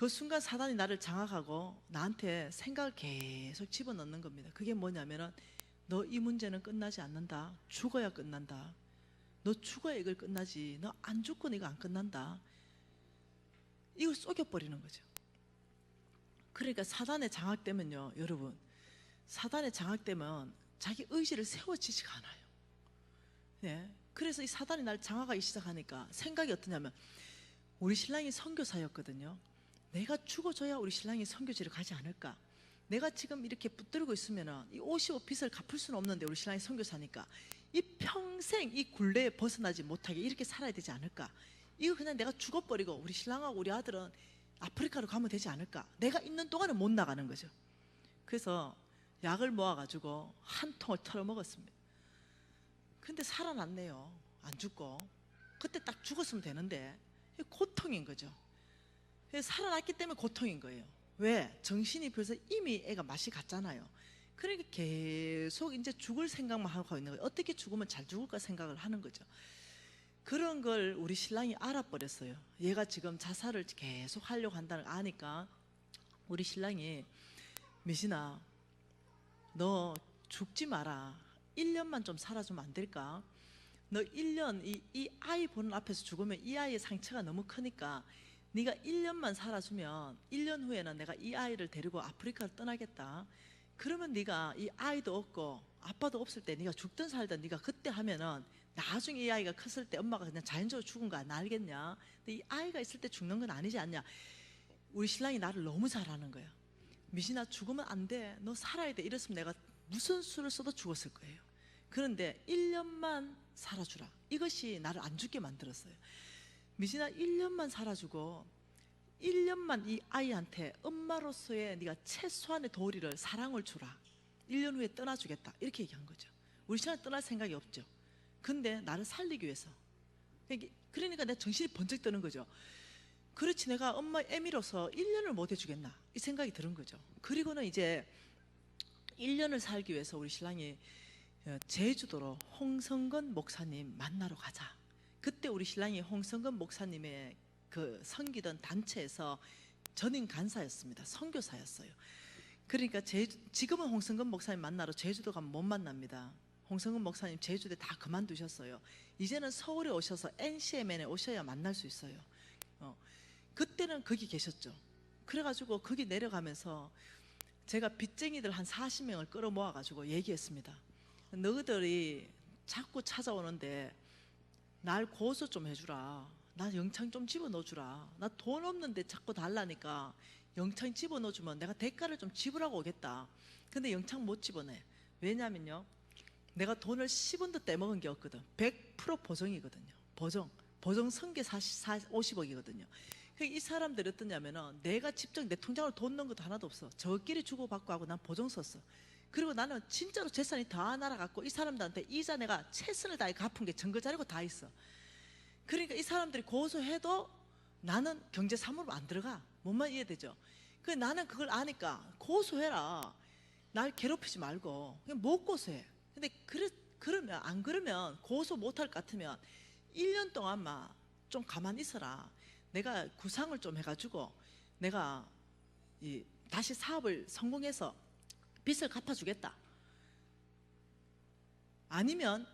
순간 사단이 나를 장악하고 나한테 생각을 계속 집어넣는 겁니다. 그게 뭐냐면은, 너 이 문제는 끝나지 않는다. 죽어야 끝난다. 너 죽어야 이걸 끝나지. 너 안 죽고는 이거 안 끝난다. 이걸 속여버리는 거죠. 그러니까 사단에 장악되면요, 여러분, 사단에 장악되면 자기 의지를 세워지지가 않아요. 네. 그래서 이 사단이 날 장악하기 시작하니까 생각이 어떠냐면, 우리 신랑이 선교사였거든요. 내가 죽어줘야 우리 신랑이 선교지를 가지 않을까. 내가 지금 이렇게 붙들고 있으면 이 55빚을 갚을 수는 없는데 우리 신랑이 선교사니까 이 평생 이 굴레에 벗어나지 못하게 이렇게 살아야 되지 않을까. 이거 그냥 내가 죽어버리고 우리 신랑하고 우리 아들은 아프리카로 가면 되지 않을까. 내가 있는 동안은 못 나가는 거죠. 그래서 약을 모아가지고 한 통을 털어 먹었습니다. 근데 살아났네요. 안 죽고. 그때 딱 죽었으면 되는데 고통인 거죠. 살아났기 때문에 고통인 거예요. 왜? 정신이 벌써 이미 애가 맛이 갔잖아요. 그러니까 계속 이제 죽을 생각만 하고 있는 거예요. 어떻게 죽으면 잘 죽을까 생각을 하는 거죠. 그런 걸 우리 신랑이 알아버렸어요. 얘가 지금 자살을 계속 하려고 한다는 걸 아니까 우리 신랑이 미신아, 너 죽지 마라. 1년만 좀 살아주면 안 될까? 너 1년 이 아이 보는 앞에서 죽으면 이 아이의 상처가 너무 크니까 네가 1년만 살아주면 1년 후에는 내가 이 아이를 데리고 아프리카를 떠나겠다. 그러면 네가 이 아이도 없고 아빠도 없을 때 네가 죽든 살든 네가 그때 하면은 나중에 이 아이가 컸을 때 엄마가 그냥 자연적으로 죽은 거 안 알겠냐? 근데 이 아이가 있을 때 죽는 건 아니지 않냐? 우리 신랑이 나를 너무 잘하는 거야. 미신아, 죽으면 안 돼. 너 살아야 돼. 이랬으면 내가 무슨 수를 써도 죽었을 거예요. 그런데 1년만 살아주라. 이것이 나를 안 죽게 만들었어요. 미신아, 1년만 살아주고 1년만 이 아이한테 엄마로서의 네가 최소한의 도리를, 사랑을 주라. 1년 후에 떠나주겠다. 이렇게 얘기한 거죠. 우리 신랑 떠날 생각이 없죠. 근데 나를 살리기 위해서. 그러니까 내 정신이 번쩍 드는 거죠. 그렇지, 내가 엄마 애미로서 1년을 못 해주겠나, 이 생각이 드는 거죠. 그리고는 이제 1년을 살기 위해서 우리 신랑이 제주도로 홍성근 목사님 만나러 가자. 그때 우리 신랑이 홍성근 목사님의 그 섬기던 단체에서 전임 간사였습니다. 선교사였어요. 그러니까 지금은 홍성근 목사님 만나러 제주도 가면 못 만납니다. 홍성근 목사님 제주도에 다 그만두셨어요. 이제는 서울에 오셔서 NCMN에 오셔야 만날 수 있어요. 그때는 거기 계셨죠. 그래가지고 거기 내려가면서 제가 빚쟁이들 한 40명을 끌어모아가지고 얘기했습니다. 너희들이 자꾸 찾아오는데 날 고소 좀 해주라. 나 영창 좀 집어넣어주라. 나 돈 없는데 자꾸 달라니까 영창 집어넣어주면 내가 대가를 좀 지불하고 오겠다. 근데 영창 못 집어내. 왜냐면요, 내가 돈을 10원도 떼먹은 게 없거든. 100% 보정이거든요. 보정 성계 50억이거든요. 이 사람들이 어떠냐면은 내가 직접 내 통장으로 돈 넣은 것도 하나도 없어. 저끼리 주고받고 하고 난 보정 썼어. 그리고 나는 진짜로 재산이 다 날아갔고 이 사람들한테 이자 내가 최선을 다해 갚은 게 증거 자료가 다 있어. 그러니까 이 사람들이 고소해도 나는 경제 사무로 안 들어가. 뭔만 이해되죠? 나는 그걸 아니까 고소해라. 날 괴롭히지 말고 그냥 못 고소해. 근데 그러면 안 그러면 고소 못할 것 같으면 1년 동안만 좀 가만히 있어라. 내가 구상을 좀 해가지고 내가 다시 사업을 성공해서 빚을 갚아주겠다. 아니면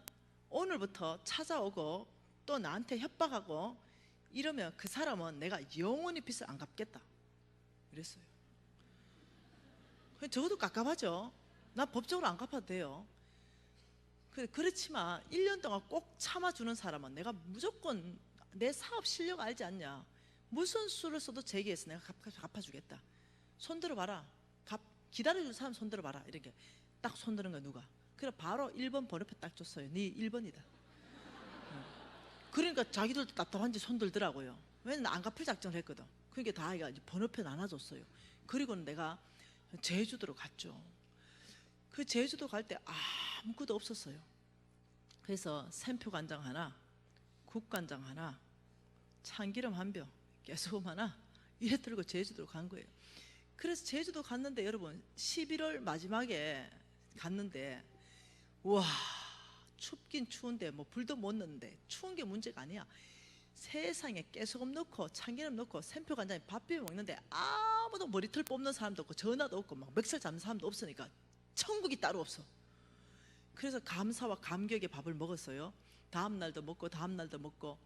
오늘부터 찾아오고 또 나한테 협박하고 이러면 그 사람은 내가 영원히 빚을 안 갚겠다. 이랬어요. 적어도 깝깝하죠. 나 법적으로 안 갚아도 돼요. 그렇지만 1년 동안 꼭 참아주는 사람은 내가 무조건 내 사업 실력 알지 않냐. 무슨 수를 써도 제기해서 내가 갚아주겠다. 손 들어봐라. 기다려줄 사람 손 들어봐라. 이렇게 딱 손 드는 거야. 누가? 그래 바로 1번 번호표 딱 줬어요. 네 1번이다. 그러니까 자기들도 답답한지 손 들더라고요. 왜냐면 안 갚을 작정을 했거든. 그러니까 다 이제 번호표 나눠줬어요. 그리고는 내가 제주도로 갔죠. 그 제주도 갈 때 아무것도 없었어요. 그래서 샘표 간장 하나, 국간장 하나, 참기름 한 병, 깨소금 하나 이래 들고 제주도로 간 거예요. 그래서 제주도 갔는데 여러분 11월 마지막에 갔는데 와, 춥긴 추운데 뭐 불도 못 넣는데 추운 게 문제가 아니야. 세상에 깨소금 넣고 참기름 넣고 샘표 간장에 밥 비벼 먹는데 아무도 머리털 뽑는 사람도 없고 전화도 없고 막 멱살 잡는 사람도 없으니까 천국이 따로 없어. 그래서 감사와 감격의 밥을 먹었어요. 다음날도 먹고 다음날도 먹고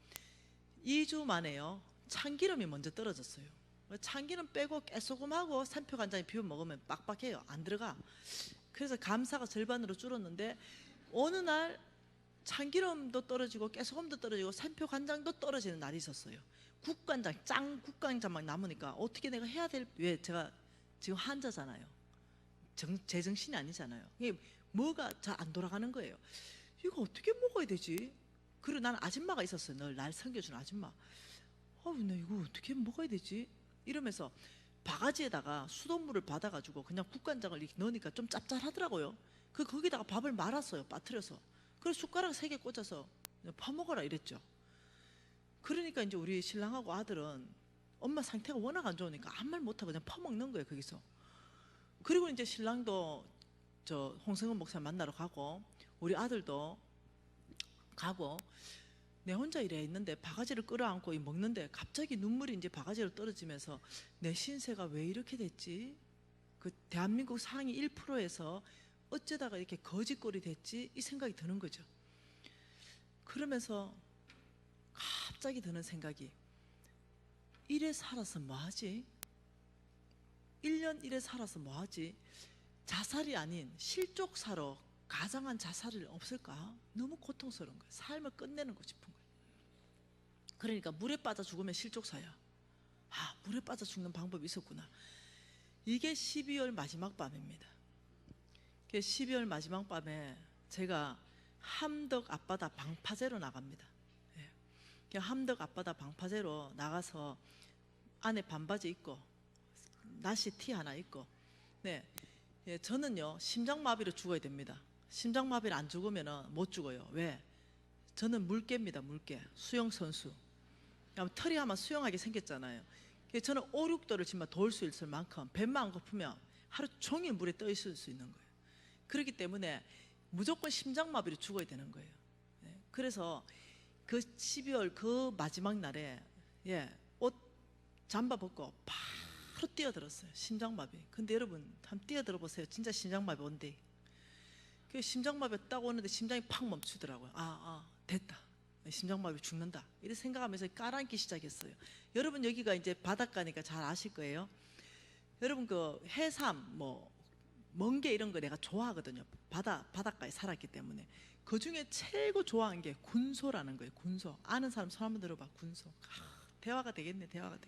2주 만에요, 참기름이 먼저 떨어졌어요. 참기름 빼고 깨소금하고 샘표 간장에 비벼 먹으면 빡빡해요. 안 들어가. 그래서 감사가 절반으로 줄었는데 어느 날 참기름도 떨어지고 깨소금도 떨어지고 샘표 간장도 떨어지는 날이 있었어요. 국간장, 짱 국간장만 남으니까 어떻게 내가 해야 될, 왜 제가 지금 환자잖아요. 제정신이 아니잖아요. 이게 뭐가 잘 안 돌아가는 거예요. 이거 어떻게 먹어야 되지? 그리고 나는 아줌마가 있었어요. 늘 날 섬겨주는 아줌마. 나 이거 어떻게 먹어야 되지? 이러면서 바가지에다가 수돗물을 받아가지고 그냥 국간장을 이렇게 넣으니까 좀 짭짤하더라고요. 거기다가 밥을 말았어요. 빠뜨려서. 그래서 숟가락 3개 꽂아서 퍼먹어라 이랬죠. 그러니까 이제 우리 신랑하고 아들은 엄마 상태가 워낙 안 좋으니까 아무 말 못하고 그냥 퍼먹는 거예요, 거기서. 그리고 이제 신랑도 저 홍성은 목사 만나러 가고 우리 아들도 가고 내 혼자 이래 있는데 바가지를 끌어안고 먹는데 갑자기 눈물이 이제 바가지로 떨어지면서 내 신세가 왜 이렇게 됐지? 그 대한민국 상위 1%에서 어쩌다가 이렇게 거지꼴이 됐지? 이 생각이 드는 거죠. 그러면서 갑자기 드는 생각이, 이래 살아서 뭐하지? 1년 이래 살아서 뭐하지? 자살이 아닌 실족사로 가장한 자살이 없을까? 너무 고통스러운 거예요. 삶을 끝내는 거 싶은 거예요. 그러니까 물에 빠져 죽으면 실족사야. 물에 빠져 죽는 방법이 있었구나. 이게 12월 마지막 밤입니다. 12월 마지막 밤에 제가 함덕 앞바다 방파제로 나갑니다. 함덕 앞바다 방파제로 나가서 안에 반바지 입고 나시 티 하나 입고, 저는요 심장마비로 죽어야 됩니다. 심장마비를 안 죽으면 못 죽어요. 왜? 저는 물개입니다. 물개. 수영선수. 털이 아마 수영하게 생겼잖아요. 저는 5, 6도를 정말 도울 수 있을 만큼 배만 안 고프면 하루 종일 물에 떠 있을 수 있는 거예요. 그렇기 때문에 무조건 심장마비로 죽어야 되는 거예요. 그래서 그 12월 그 마지막 날에 옷 잠바 벗고 바로 뛰어들었어요. 심장마비. 근데 여러분 한번 뛰어들어 보세요. 진짜 심장마비 온대. 그 심장마비 딱 오는데 심장이 팍 멈추더라고요. 됐다. 심장마비 죽는다. 이렇게 생각하면서 깔아앉기 시작했어요. 여러분 여기가 이제 바닷가니까 잘 아실 거예요. 여러분 그 해삼 먼 게 이런 거 내가 좋아하거든요. 바닷가에 살았기 때문에. 그 중에 최고 좋아하는 게 군소라는 거예요. 군소. 아는 사람 손 한번 들어봐. 군소. 대화가 되겠네. 대화가 돼.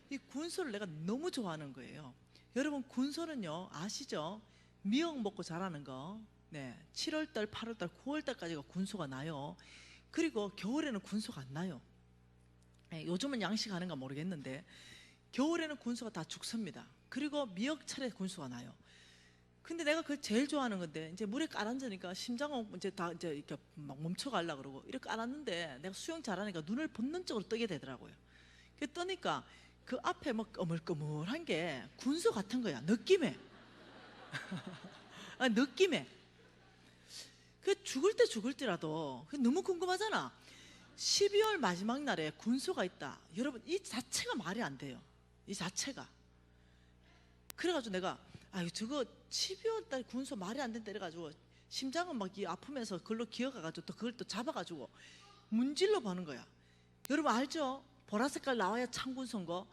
이 군소를 내가 너무 좋아하는 거예요. 여러분 군소는요 아시죠? 미역 먹고 자라는 거. 7월달, 8월달, 9월달까지가 군소가 나요. 그리고 겨울에는 군소가 안 나요. 요즘은 양식하는가 모르겠는데 겨울에는 군소가 다 죽습니다. 그리고 미역철에 군소가 나요. 근데 내가 그걸 제일 좋아하는 건데 이제 물에 깔아앉으니까 심장은 이제 다 이제 이렇게 막 멈춰가려 그러고 이렇게 깔았는데 내가 수영 잘하니까 눈을 본능적으로 뜨게 되더라고요. 그 뜨니까 그 앞에 뭐 거물거물한 게 군소 같은 거야. 느낌에. 느낌에. 그 죽을 때라도 너무 궁금하잖아. 12월 마지막 날에 군소가 있다. 여러분 이 자체가 말이 안 돼요. 이 자체가. 그래가지고 내가 저거 12월 달 군소 말이 안 된다 이래가지고 심장은 막 아프면서 그걸로 기어가가지고 또 그걸 또 잡아가지고 문질러 보는 거야. 여러분 알죠? 보라색깔 나와야 참군소인 거.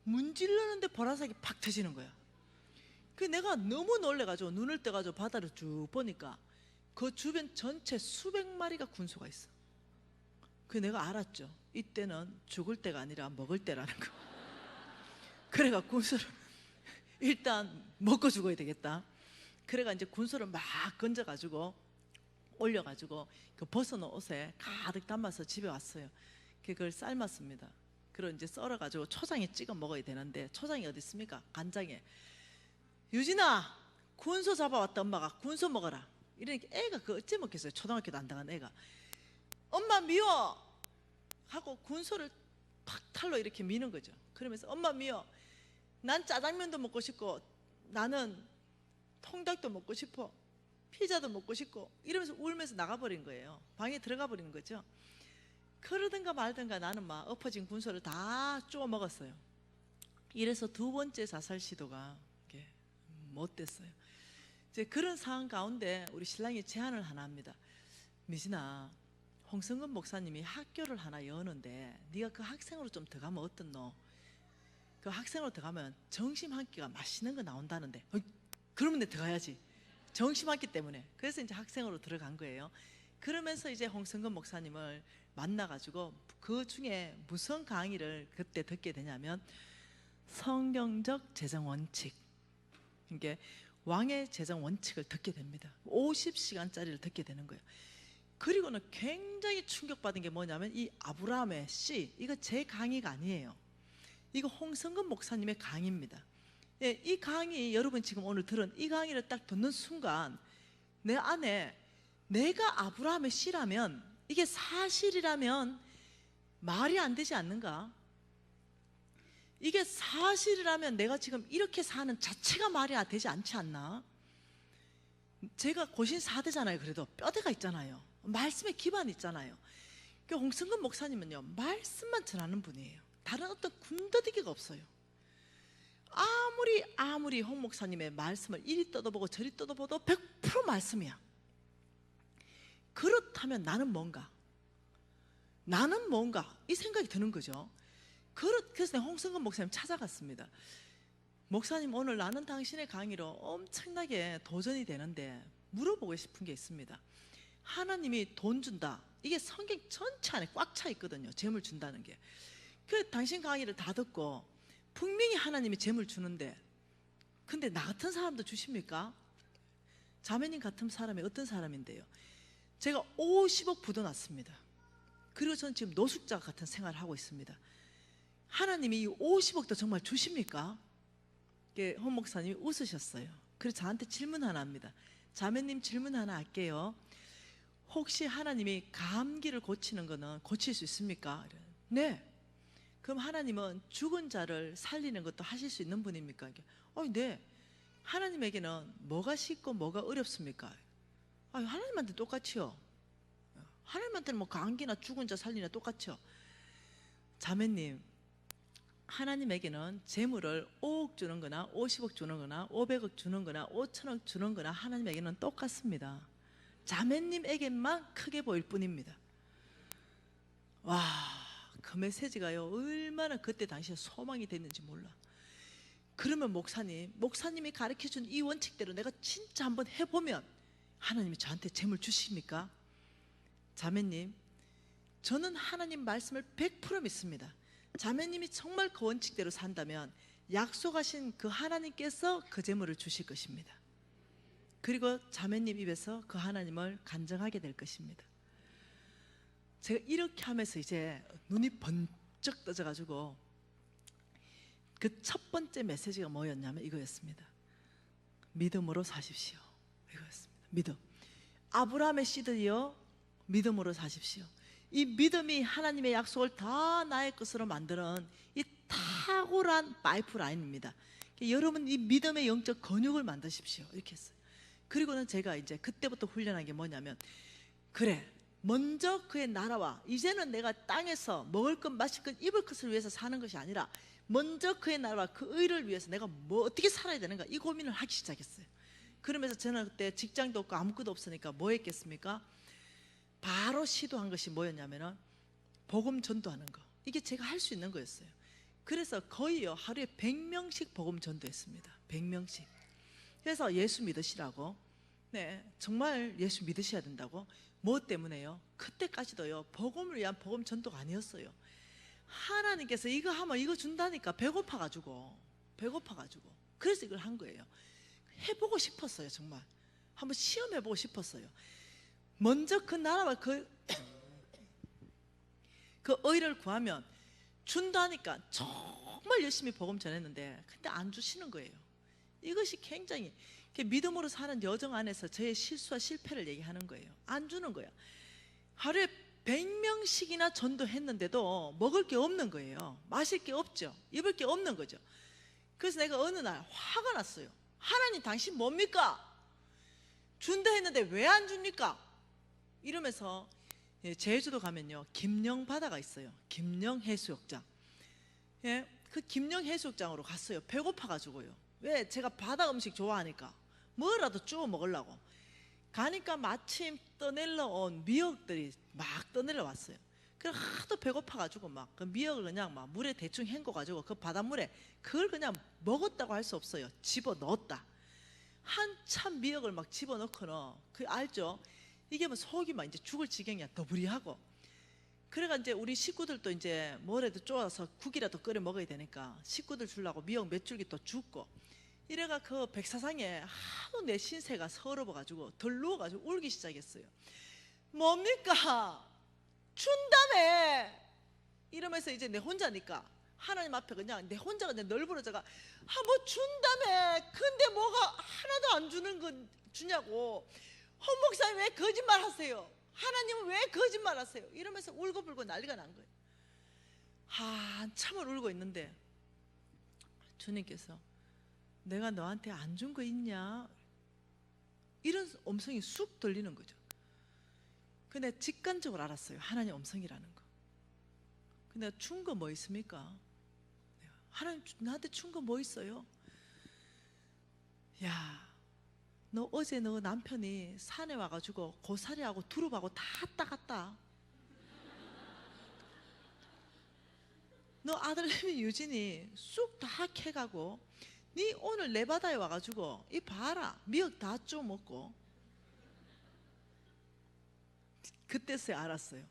문질르는데 보라색이 팍 터지는 거야. 그 내가 너무 놀래가지고 눈을 떠가지고 바다를 쭉 보니까 그 주변 전체 수백 마리가 군소가 있어. 그 내가 알았죠. 이때는 죽을 때가 아니라 먹을 때라는 거. 그래가 군소를 일단 먹고 죽어야 되겠다. 그래가 이제 군소를 막 건져가지고 올려가지고 그 벗어놓은 옷에 가득 담아서 집에 왔어요. 그걸 삶았습니다. 그걸 이제 썰어가지고 초장에 찍어 먹어야 되는데 초장이 어디 있습니까? 간장에. 유진아, 군소 잡아왔다. 엄마가 군소 먹어라. 이러니까 애가 그 어째 먹겠어요? 초등학교도 안 당한 애가. 엄마 미워 하고 군소를 팍 칼로 이렇게 미는 거죠. 그러면서 엄마 미워. 난 짜장면도 먹고 싶고 나는 통닭도 먹고 싶어. 피자도 먹고 싶고 이러면서 울면서 나가버린 거예요. 방에 들어가 버리는 거죠. 그러든가 말든가 나는 막 엎어진 군소를 다 쪼아 먹었어요. 이래서 두 번째 자살 시도가 못 됐어요. 이제 그런 상황 가운데 우리 신랑이 제안을 하나 합니다. 미진아, 홍성근 목사님이 학교를 하나 여는데 네가 그 학생으로 좀 들어가면 어떻노? 그 학생으로 들어가면 점심 한 끼가 맛있는 거 나온다는데 그러면 내 들어가야지. 점심 한 끼 때문에. 그래서 이제 학생으로 들어간 거예요. 그러면서 이제 홍성근 목사님을 만나가지고 그 중에 무슨 강의를 그때 듣게 되냐면 성경적 재정 원칙, 이게 왕의 재정 원칙을 듣게 됩니다. 50시간짜리를 듣게 되는 거예요. 그리고는 굉장히 충격받은 게 뭐냐면 이 아브라함의 씨, 이거 제 강의가 아니에요. 이거 홍성근 목사님의 강의입니다. 예, 이 강의 여러분 지금 오늘 들은 이 강의를 딱 듣는 순간 내 안에 내가 아브라함의 씨라면, 이게 사실이라면 말이 안 되지 않는가? 이게 사실이라면 내가 지금 이렇게 사는 자체가 말이 안 되지 않지 않나? 제가 고신 4대잖아요. 그래도 뼈대가 있잖아요. 말씀에 기반이 있잖아요. 홍성근 목사님은요, 말씀만 전하는 분이에요. 다른 어떤 군더더기가 없어요. 아무리 홍 목사님의 말씀을 이리 떠도보고 저리 떠도보도 100% 말씀이야. 그렇다면 나는 뭔가 이 생각이 드는 거죠. 그래서 내가 홍성근 목사님 찾아갔습니다. 목사님, 오늘 나는 당신의 강의로 엄청나게 도전이 되는데 물어보고 싶은 게 있습니다. 하나님이 돈 준다, 이게 성경 전체 안에 꽉 차 있거든요. 재물 준다는 게. 그 당신 강의를 다 듣고 분명히 하나님이 재물 주는데, 근데 나 같은 사람도 주십니까? 자매님 같은 사람이 어떤 사람인데요, 제가 50억 부도 났습니다. 그리고 저는 지금 노숙자 같은 생활을 하고 있습니다. 하나님이 이 50억도 정말 주십니까? 홍 목사님이 웃으셨어요. 그래서 저한테 질문 하나 합니다. 자매님, 질문 하나 할게요. 혹시 하나님이 감기를 고치는 거는 고칠 수 있습니까? 네. 그럼 하나님은 죽은 자를 살리는 것도 하실 수 있는 분입니까? 네. 하나님에게는 뭐가 쉽고 뭐가 어렵습니까? 하나님한테 똑같이요. 하나님한테는 뭐 감기나 죽은 자 살리나 똑같죠. 자매님, 하나님에게는 재물을 5억 주는 거나 50억 주는 거나 500억 주는 거나 5천억 주는 거나 하나님에게는 똑같습니다. 자매님에게만 크게 보일 뿐입니다. 와, 그 메시지가요, 얼마나 그때 당시에 소망이 됐는지 몰라. 그러면 목사님이 가르쳐준 이 원칙대로 내가 진짜 한번 해보면 하나님이 저한테 재물 주십니까? 자매님, 저는 하나님 말씀을 100% 믿습니다. 자매님이 정말 그 원칙대로 산다면 약속하신 그 하나님께서 그 재물을 주실 것입니다. 그리고 자매님 입에서 그 하나님을 간증하게 될 것입니다. 제가 이렇게 하면서 이제 눈이 번쩍 떠져가지고 그 첫 번째 메시지가 뭐였냐면 이거였습니다. 믿음으로 사십시오. 이거였습니다. 믿음. 아브라함의 씨들이요, 믿음으로 사십시오. 이 믿음이 하나님의 약속을 다 나의 것으로 만드는 이 탁월한 파이프라인입니다. 여러분, 이 믿음의 영적 근육을 만드십시오. 이렇게 했어요. 그리고는 제가 이제 그때부터 훈련한 게 뭐냐면, 그래, 먼저 그의 나라와, 이제는 내가 땅에서 먹을 것, 마실 것, 입을 것을 위해서 사는 것이 아니라 먼저 그의 나라와 그 의를 위해서 내가 뭐 어떻게 살아야 되는가, 이 고민을 하기 시작했어요. 그러면서 저는 그때 직장도 없고 아무것도 없으니까 뭐 했겠습니까? 바로 시도한 것이 뭐였냐면은 복음 전도하는 거. 이게 제가 할 수 있는 거였어요. 그래서 거의요, 하루에 100명씩 복음 전도했습니다. 100명씩. 그래서 예수 믿으시라고. 네, 정말 예수 믿으셔야 된다고. 뭐 때문에요? 그때까지도요, 복음을 위한 복음 전도가 아니었어요. 하나님께서 이거 하면 이거 준다니까 배고파가지고 그래서 이걸 한 거예요. 해보고 싶었어요. 정말 한번 시험해보고 싶었어요. 먼저 그 나라와 그 의를 구하면 준다니까 정말 열심히 복음 전했는데 근데 안 주시는 거예요. 이것이 굉장히 믿음으로 사는 여정 안에서 저의 실수와 실패를 얘기하는 거예요. 안 주는 거예요. 하루에 100명씩이나 전도했는데도 먹을 게 없는 거예요. 마실 게 없죠. 입을 게 없는 거죠. 그래서 내가 어느 날 화가 났어요. 하나님, 당신 뭡니까? 준다 했는데 왜 안 줍니까? 이러면서 제주도 가면요, 김영 바다가 있어요. 김영 해수욕장. 예, 그 김영 해수욕장으로 갔어요. 배고파가지고요. 왜? 제가 바다 음식 좋아하니까 뭐라도 주워 먹으려고 가니까 마침 떠내려 온 미역들이 막 떠내려 왔어요. 그래서 하도 배고파가지고 막 그 미역을 그냥 막 물에 대충 헹궈가지고 그 바닷물에 그걸 그냥 먹었다고 할 수 없어요. 집어 넣었다. 한참 미역을 막 집어 넣고는 그 알죠? 이게 뭐 속이 막 이제 죽을 지경이야. 더부리하고. 그래가 이제 우리 식구들도 이제 뭐라도 쪼아서 국이라도 끓여 먹어야 되니까 식구들 주려고 미역 몇 줄기 또 줍고 이래가 그 백사장에 하도 내 신세가 서러워가지고 덜 누워가지고 울기 시작했어요. 뭡니까? 준다며. 이러면서 이제 내 혼자니까 하나님 앞에 그냥 내 혼자가 그냥 널브러져가 뭐 준다며. 근데 뭐가 하나도 안 주는 건 주냐고. 헌 목사님 왜 거짓말 하세요? 하나님은 왜 거짓말 하세요? 이러면서 울고불고 난리가 난 거예요. 한참을 울고 있는데 주님께서 내가 너한테 안 준 거 있냐? 이런 음성이 쑥 들리는 거죠. 근데 직관적으로 알았어요. 하나님 음성이라는 거. 근데 준 거 뭐 있습니까? 하나님 나한테 준 거 뭐 있어요? 야, 너 어제 너 남편이 산에 와가지고 고사리하고 두릅하고 다 따갔다. 너 아들내미 유진이 쑥 다 캐가고 네 오늘 내 바다에 와가지고 이 봐라 미역 다 쪼 먹고. 그때서야 알았어요.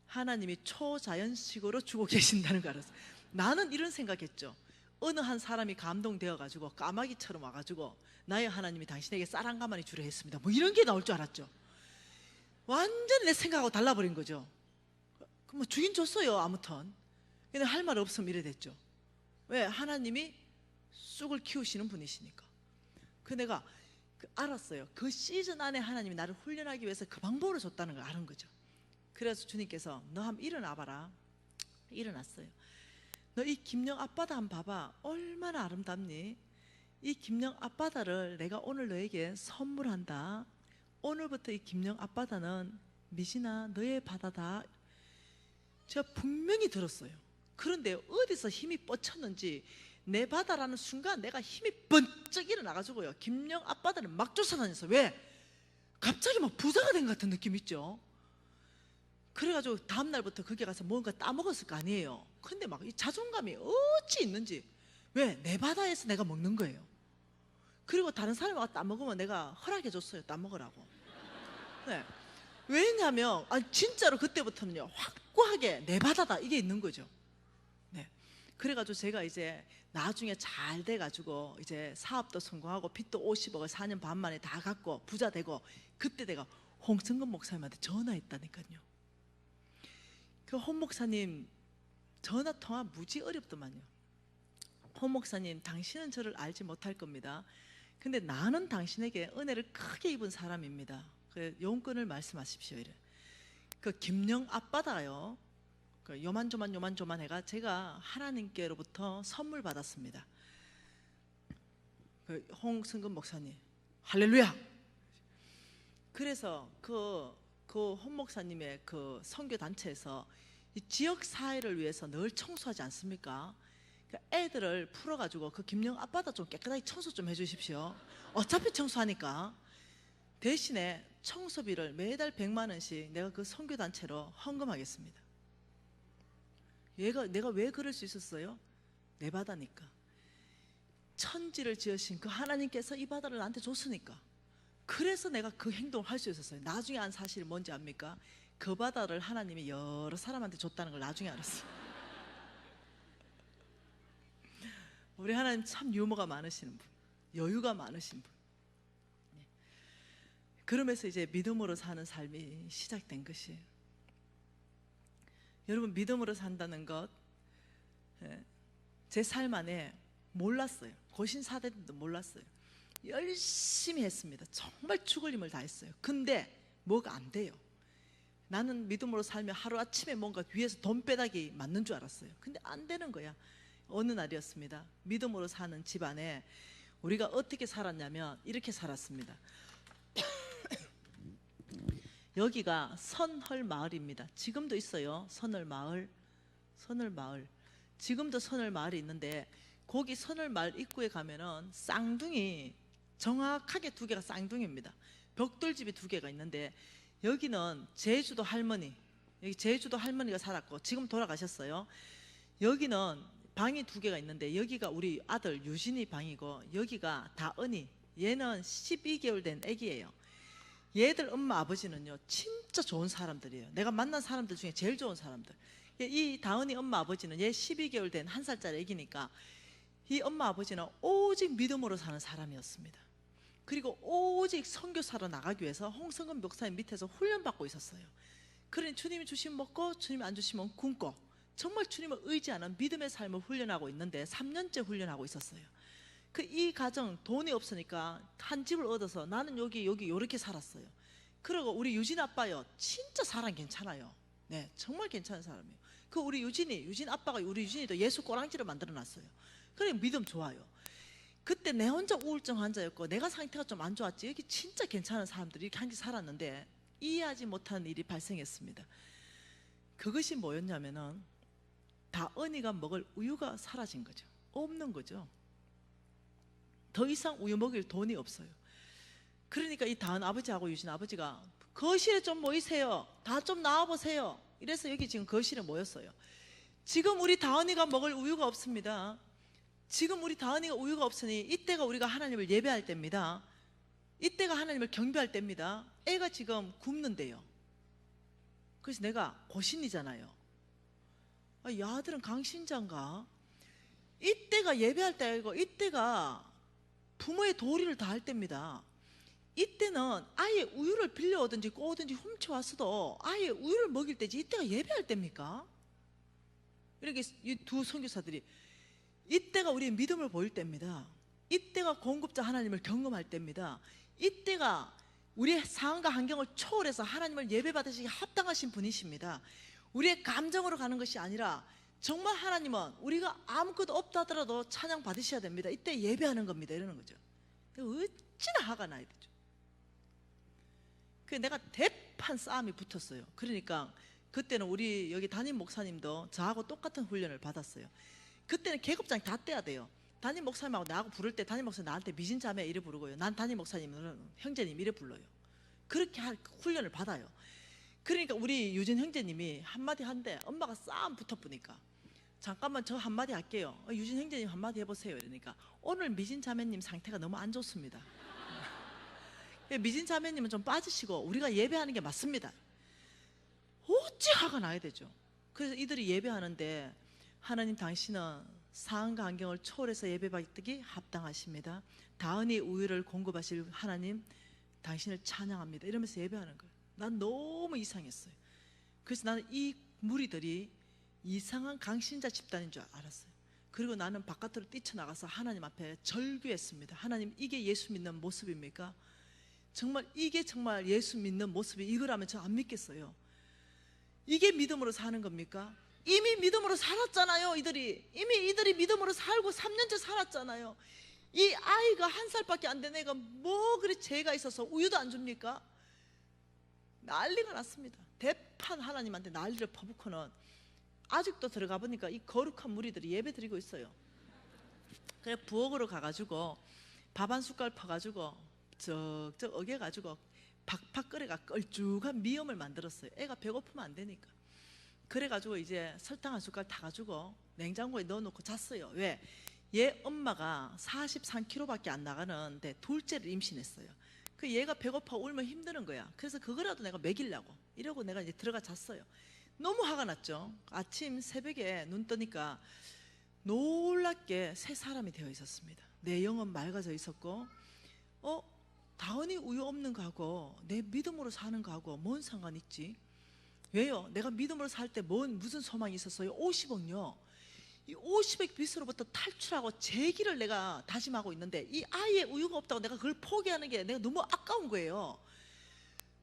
하나님이 초자연식으로 주고 계신다는 걸 알았어요. 나는 이런 생각했죠. 어느 한 사람이 감동되어가지고 까마귀처럼 와가지고 나의 하나님이 당신에게 쌀 한 가마니 주려 했습니다. 뭐 이런 게 나올 줄 알았죠. 완전 내 생각하고 달라버린 거죠. 그럼 뭐 주긴 줬어요. 아무튼 근데 할 말 없으면 이래 됐죠. 왜? 하나님이 쑥을 키우시는 분이시니까. 그 내가 알았어요. 그 시즌 안에 하나님이 나를 훈련하기 위해서 그 방법을 줬다는 걸 아는 거죠. 그래서 주님께서 너 한번 일어나봐라. 일어났어요. 너 이 김영 앞바다 한번 봐봐. 얼마나 아름답니? 이 김영 앞바다를 내가 오늘 너에게 선물한다. 오늘부터 이 김영 앞바다는 미진아 너의 바다다. 제가 분명히 들었어요. 그런데 어디서 힘이 뻗쳤는지 내 바다라는 순간 내가 힘이 번쩍 일어나가지고요 김영 앞바다를 막 쫓아다녔어요. 왜? 갑자기 막 부자가 된 것 같은 느낌 있죠. 그래가지고 다음날부터 거기 가서 뭔가 따먹었을 거 아니에요. 근데 막 이 자존감이 어찌 있는지. 왜? 내 바다에서 내가 먹는 거예요. 그리고 다른 사람이 와서 따먹으면 내가 허락해줬어요. 따먹으라고. 네. 왜냐하면 진짜로 그때부터는요 확고하게 내 바다다 이게 있는 거죠. 네. 그래가지고 제가 이제 나중에 잘 돼가지고 이제 사업도 성공하고 빚도 50억을 4년 반 만에 다 갚고 부자 되고 그때 내가 홍성근 목사님한테 전화했다니까요. 그 홍 목사님 전화 통화 무지 어렵더만요. 홍 목사님 당신은 저를 알지 못할 겁니다. 근데 나는 당신에게 은혜를 크게 입은 사람입니다. 그 용건을 말씀하십시오. 이래. 그 김영 앞바다요. 그 요만조만 해가 제가 하나님께로부터 선물 받았습니다. 그 홍승근 목사님 할렐루야. 그래서 그 홍 목사님의 그 선교 단체에서 이 지역 사회를 위해서 늘 청소하지 않습니까? 그 애들을 풀어가지고 그 김영 앞바다 좀 깨끗하게 청소 좀 해주십시오. 어차피 청소하니까. 대신에 청소비를 매달 100만 원씩 내가 그 선교 단체로 헌금하겠습니다. 내가 왜 그럴 수 있었어요? 내 바다니까. 천지를 지으신 그 하나님께서 이 바다를 나한테 줬으니까. 그래서 내가 그 행동을 할 수 있었어요. 나중에 안 사실이 뭔지 압니까? 그 바다를 하나님이 여러 사람한테 줬다는 걸 나중에 알았어요. 우리 하나님 참 유머가 많으시는 분, 여유가 많으신 분. 그러면서 이제 믿음으로 사는 삶이 시작된 것이에요. 여러분 믿음으로 산다는 것 제 삶 안에 몰랐어요. 고신사대도 몰랐어요. 열심히 했습니다. 정말 죽을 힘을 다했어요. 근데 뭐가 안 돼요. 나는 믿음으로 살면 하루아침에 뭔가 위에서 돈 빼닥이 맞는 줄 알았어요. 근데 안 되는 거야. 어느 날이었습니다. 믿음으로 사는 집안에 우리가 어떻게 살았냐면 이렇게 살았습니다. 여기가 선헐 마을입니다. 지금도 있어요. 선헐 마을. 지금도 선헐 마을이 있는데 거기 선헐 마을 입구에 가면은 쌍둥이 정확하게 두 개가 쌍둥이입니다. 벽돌집이 두 개가 있는데 여기는 제주도 할머니, 여기 제주도 할머니가 살았고 지금 돌아가셨어요. 여기는 방이 두 개가 있는데 여기가 우리 아들 유진이 방이고 여기가 다은이, 얘는 12개월 된 애기예요. 얘들 엄마 아버지는요 진짜 좋은 사람들이에요. 내가 만난 사람들 중에 제일 좋은 사람들. 이 다은이 엄마 아버지는 얘 12개월 된 1살짜리 애기니까 이 엄마 아버지는 오직 믿음으로 사는 사람이었습니다. 그리고 오직 선교사로 나가기 위해서 홍성근 목사님 밑에서 훈련받고 있었어요. 그러니 주님이 주시면 먹고 주님이 안 주시면 굶고, 정말 주님을 의지하는 믿음의 삶을 훈련하고 있는데 3년째 훈련하고 있었어요. 이 가정 돈이 없으니까 한 집을 얻어서 나는 여기 요렇게 살았어요. 그리고 우리 유진 아빠요, 진짜 사람 괜찮아요. 네, 정말 괜찮은 사람이에요. 우리 유진 아빠가 우리 유진이도 예수 꼬랑지를 만들어 놨어요. 그래 믿음 좋아요. 그때 내 혼자 우울증 환자였고 내가 상태가 좀 안 좋았지, 여기 진짜 괜찮은 사람들이 이렇게 한지 살았는데 이해하지 못한 일이 발생했습니다. 그것이 뭐였냐면은 다은이가 먹을 우유가 사라진 거죠. 없는 거죠. 더 이상 우유 먹일 돈이 없어요. 그러니까 이 다은 아버지하고 유진 아버지가 거실에 좀 모이세요. 다 좀 나와보세요. 이래서 여기 지금 거실에 모였어요. 지금 우리 다은이가 먹을 우유가 없습니다. 지금 우리 다은이가 우유가 없으니 이때가 우리가 하나님을 예배할 때입니다. 이때가 하나님을 경배할 때입니다. 애가 지금 굶는데요. 그래서 내가 고신이잖아요. 이 아들은 강신자인가? 이때가 예배할 때이고 이때가 부모의 도리를 다할 때입니다. 이때는 아예 우유를 빌려오든지 꼬든지 훔쳐왔어도 아예 우유를 먹일 때지 이때가 예배할 때입니까? 이렇게 이 두 선교사들이 이때가 우리의 믿음을 보일 때입니다. 이때가 공급자 하나님을 경험할 때입니다. 이때가 우리의 상황과 환경을 초월해서 하나님을 예배받으시기 합당하신 분이십니다. 우리의 감정으로 가는 것이 아니라 정말 하나님은 우리가 아무것도 없다 하더라도 찬양 받으셔야 됩니다. 이때 예배하는 겁니다. 이러는 거죠. 어찌나 화가 나야 되죠. 내가 대판 싸움이 붙었어요. 그러니까 그때는 우리 여기 담임 목사님도 저하고 똑같은 훈련을 받았어요. 그때는 계급장 다 떼야 돼요. 담임 목사님하고 나하고 부를 때 담임 목사님 나한테 미진자매 이래 부르고요. 난 담임 목사님은 형제님 이래 불러요. 그렇게 훈련을 받아요. 그러니까 우리 유진 형제님이 한마디 한대 엄마가 싸움 붙어보니까 잠깐만 저 한마디 할게요. 유진 형제님 한마디 해보세요. 이러니까 오늘 미진 자매님 상태가 너무 안 좋습니다. 미진 자매님은 좀 빠지시고 우리가 예배하는 게 맞습니다. 어찌 화가 나야 되죠. 그래서 이들이 예배하는데 하나님 당신은 상황과 환경을 초월해서 예배받기 합당하십니다. 다은이 우유를 공급하실 하나님 당신을 찬양합니다. 이러면서 예배하는 거예요. 난 너무 이상했어요. 그래서 나는 이 무리들이 이상한 강신자 집단인 줄 알았어요. 그리고 나는 바깥으로 뛰쳐나가서 하나님 앞에 절규했습니다. 하나님 이게 예수 믿는 모습입니까? 정말 이게 정말 예수 믿는 모습이 이거라면 저 안 믿겠어요. 이게 믿음으로 사는 겁니까? 이미 믿음으로 살았잖아요. 이들이 믿음으로 살고 3년째 살았잖아요. 이 아이가 1살밖에 안 된 애가 뭐 그리 죄가 있어서 우유도 안 줍니까? 난리가 났습니다. 대판 하나님한테 난리를 퍼붓고는 아직도 들어가 보니까 이 거룩한 무리들이 예배 드리고 있어요. 그래 부엌으로 가가지고 밥 한 숟갈 퍼가지고 쩍쩍 어겨가지고 팍팍 끓여가 걸쭉한 미음을 만들었어요. 애가 배고프면 안 되니까. 그래가지고 이제 설탕 한 숟갈 타가지고 냉장고에 넣어놓고 잤어요. 왜? 얘 엄마가 43kg밖에 안 나가는데 둘째를 임신했어요. 얘가 배고파 울면 힘드는 거야. 그래서 그거라도 내가 먹이려고 이러고 내가 이제 들어가 잤어요. 너무 화가 났죠. 아침 새벽에 눈 뜨니까 놀랍게 새 사람이 되어 있었습니다. 내 영은 맑아져 있었고 다은이 우유 없는 거하고 내 믿음으로 사는 거하고 뭔 상관 있지? 왜요? 내가 믿음으로 살 때 무슨 소망이 있었어요? 50억요. 이 50억 빚으로부터 탈출하고 제 길을 내가 다짐하고 있는데 이 아이의 우유가 없다고 내가 그걸 포기하는 게 내가 너무 아까운 거예요.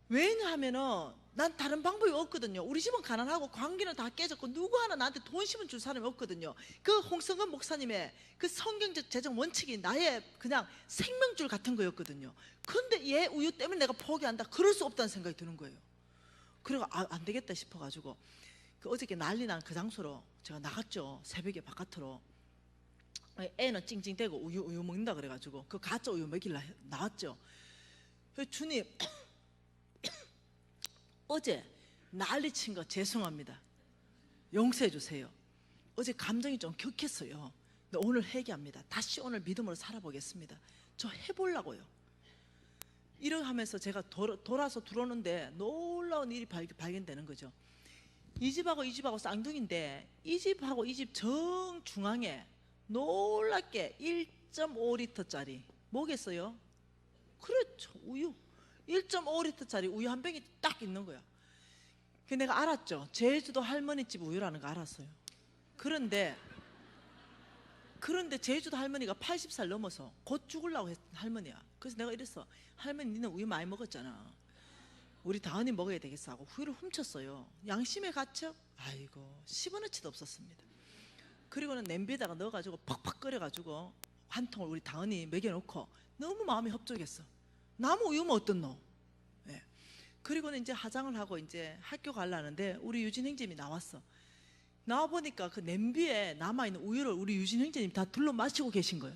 왜냐하면은 난 다른 방법이 없거든요. 우리 집은 가난하고 관계는 다 깨졌고 누구 하나 나한테 돈 10원 줄 사람이 없거든요. 홍성근 목사님의 성경적 재정 원칙이 나의 그냥 생명줄 같은 거였거든요. 근데 얘 우유 때문에 내가 포기한다? 그럴 수 없다는 생각이 드는 거예요. 그리고 안 되겠다 싶어가지고 어저께 난리 난 그 장소로 제가 나갔죠. 새벽에 바깥으로. 애는 찡찡대고 우유 먹는다 그래가지고 그 가짜 우유 먹이려 나왔죠. 주님 어제 난리 친 거 죄송합니다. 용서해 주세요. 어제 감정이 좀 격했어요. 근데 오늘 회개합니다. 다시 오늘 믿음으로 살아보겠습니다. 저 해보려고요. 이러고 하면서 제가 돌아서 들어오는데 놀라운 일이 발견되는 거죠. 이 집하고 쌍둥이인데 이 집하고 이 집 정중앙에 놀랍게 1.5리터짜리 뭐겠어요? 그렇죠. 우유 1.5리터짜리 우유 한 병이 딱 있는 거야. 그 내가 알았죠. 제주도 할머니 집 우유라는 거 알았어요. 그런데 제주도 할머니가 80살 넘어서 곧 죽으려고 했던 할머니야. 그래서 내가 이랬어. 할머니 니는 우유 많이 먹었잖아. 우리 다은이 먹어야 되겠어 하고 우유를 훔쳤어요. 양심의 가책? 아이고 10원어치도 없었습니다. 그리고는 냄비에다가 넣어가지고 팍팍 끓여가지고 한 통을 우리 다은이 먹여놓고 너무 마음이 협족했어. 나무 우유면 어떻노? 예. 그리고는 이제 화장을 하고 이제 학교 가려는데 우리 유진 형제님이 나왔어. 나와보니까 그 냄비에 남아있는 우유를 우리 유진 형제님 다 둘러 마시고 계신 거예요.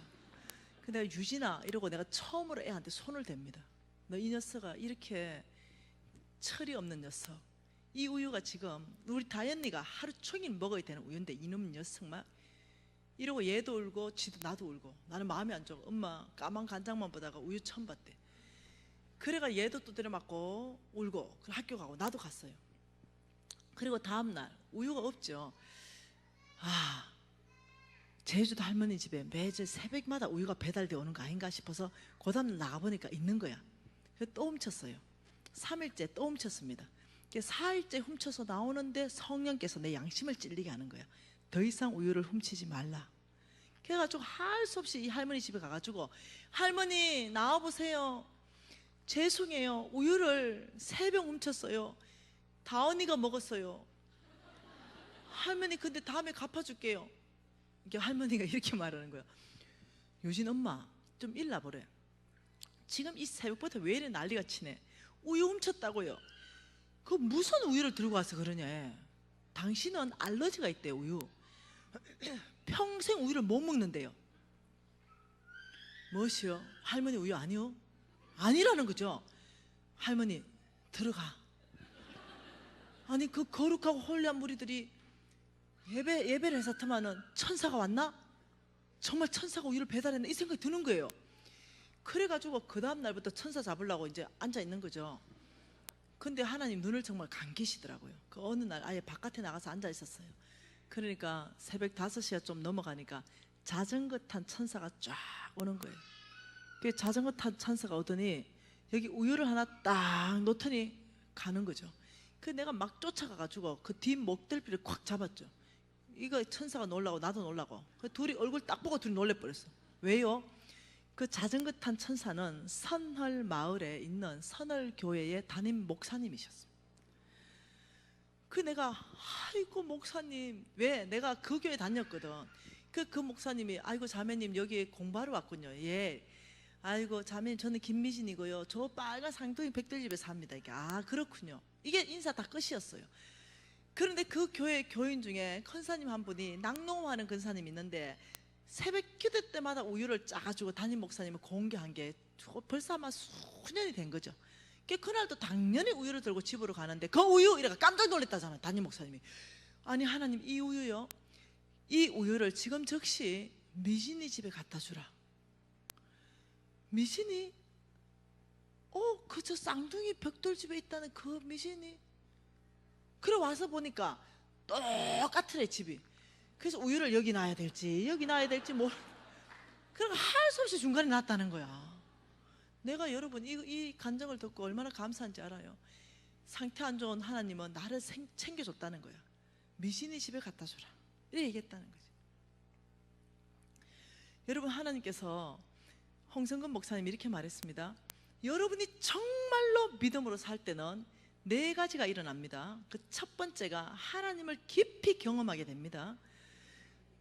근데 내가 유진아 이러고 내가 처음으로 애한테 손을 댑니다. 너 이 녀석아 이렇게 철이 없는 녀석. 이 우유가 지금 우리 다현이가 하루 종일 먹어야 되는 우유인데 이놈 녀석 막 이러고 얘도 울고 지도 나도 울고 나는 마음이 안 좋아. 엄마 까만 간장만 보다가 우유 처음 봤대. 그래가 얘도 두드려 맞고 울고 학교 가고 나도 갔어요. 그리고 다음날 우유가 없죠. 아 제주도 할머니 집에 매주 새벽마다 우유가 배달되어 오는 거 아닌가 싶어서 그 다음날 나가보니까 있는 거야. 그래서 또 훔쳤어요. 3일째 또 훔쳤습니다. 4일째 훔쳐서 나오는데 성령께서 내 양심을 찔리게 하는 거야. 더 이상 우유를 훔치지 말라. 그래가지고 할 수 없이 이 할머니 집에 가가지고 할머니 나와보세요. 죄송해요. 우유를 3병 훔쳤어요. 다은이가 먹었어요. 할머니 근데 다음에 갚아줄게요. 이게 할머니가 이렇게 말하는 거야. 유진 엄마 좀 일나보래. 지금 이 새벽부터 왜 이래 난리가 치네. 우유 훔쳤다고요. 그 무슨 우유를 들고 와서 그러냐. 당신은 알러지가 있대요. 우유 평생 우유를 못 먹는데요. 무엇이요? 할머니 우유 아니요? 아니라는 거죠. 할머니 들어가. 아니 그 거룩하고 홀리한 무리들이 예배를 해서 터마는 천사가 왔나? 정말 천사가 우유를 배달했나? 이 생각이 드는 거예요. 그래가지고 그 다음 날부터 천사 잡으려고 이제 앉아 있는 거죠. 근데 하나님 눈을 정말 감기시더라고요. 그 어느 날 아예 바깥에 나가서 앉아 있었어요. 그러니까 새벽 5시가 좀 넘어가니까 자전거 탄 천사가 쫙 오는 거예요. 그 자전거 탄 천사가 오더니 여기 우유를 하나 딱 놓더니 가는 거죠. 그 내가 막 쫓아가가지고 그 뒷 목덜미를 콱 잡았죠. 이거 천사가 놀라고 나도 놀라고. 그 둘이 얼굴 딱 보고 둘이 놀래버렸어. 왜요? 그 자전거 탄 천사는 선헐 마을에 있는 선헐 교회의 담임 목사님이셨어요. 그 내가 아이고 목사님, 왜 내가 그 교회 다녔거든. 그 목사님이 아이고 자매님 여기 공부하러 왔군요. 예. 아이고 자매님 저는 김미진이고요. 저 빨간 상둥이 백들집에 삽니다. 이게 아 그렇군요. 이게 인사 다 끝이었어요. 그런데 그 교회 교인 중에 큰사님 한 분이 낙농하는 근사님이 있는데 새벽 기도 때마다 우유를 짜가지고 담임 목사님을 공개한 게 벌써 아마 수년이 된 거죠. 그날도 당연히 우유를 들고 집으로 가는데 그 우유 이래가 깜짝 놀랐다잖아요. 담임 목사님이 아니 하나님 이 우유요, 이 우유를 지금 즉시 미진이 집에 갖다 주라. 미진이? 그저 쌍둥이 벽돌집에 있다는 그 미진이? 그래 와서 보니까 똑같으래 집이. 그래서 우유를 여기 놔야 될지 여기 놔야 될지 뭐 그러니까 할 수 없이 중간에 놨다는 거야. 내가 여러분 이 간증을 듣고 얼마나 감사한지 알아요. 상태 안 좋은 하나님은 나를 챙겨줬다는 거야. 미신이 집에 갖다 주라 이렇게 얘기했다는 거지. 여러분 하나님께서 홍성근 목사님이 이렇게 말했습니다. 여러분이 정말로 믿음으로 살 때는 4가지가 일어납니다. 그 첫 번째가 하나님을 깊이 경험하게 됩니다.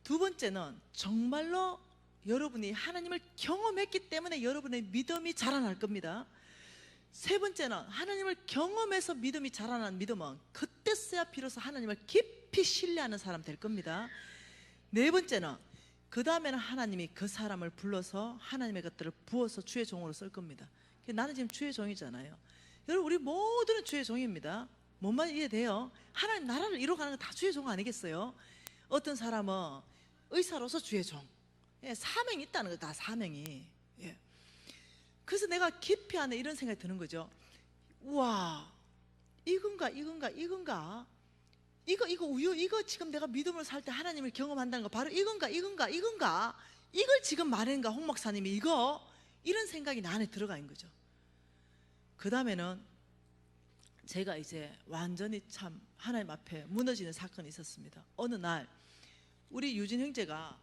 두 번째는 정말로 여러분이 하나님을 경험했기 때문에 여러분의 믿음이 자라날 겁니다. 세 번째는 하나님을 경험해서 믿음이 자라난 믿음은 그때서야 비로소 하나님을 깊이 신뢰하는 사람 될 겁니다. 네 번째는 그 다음에는 하나님이 그 사람을 불러서 하나님의 것들을 부어서 주의 종으로 쓸 겁니다. 나는 지금 주의 종이잖아요. 여러분 우리 모두는 주의 종입니다. 뭔 말인지 이해돼요? 하나님 나라를 이루어가는 건 다 주의 종 아니겠어요? 어떤 사람은 의사로서 주의 종, 사명이 있다는 거다. 사명이. 그래서 내가 깊이 안에 이런 생각이 드는 거죠. 우와 이건가 이거 우유 이거 지금 내가 믿음으로 살 때 하나님을 경험한다는 거 바로 이건가 이걸 지금 말했는가 홍 목사님이 이런 생각이 나 안에 들어가 있는 거죠. 그 다음에는 제가 이제 완전히 참 하나님 앞에 무너지는 사건이 있었습니다. 어느 날 우리 유진 형제가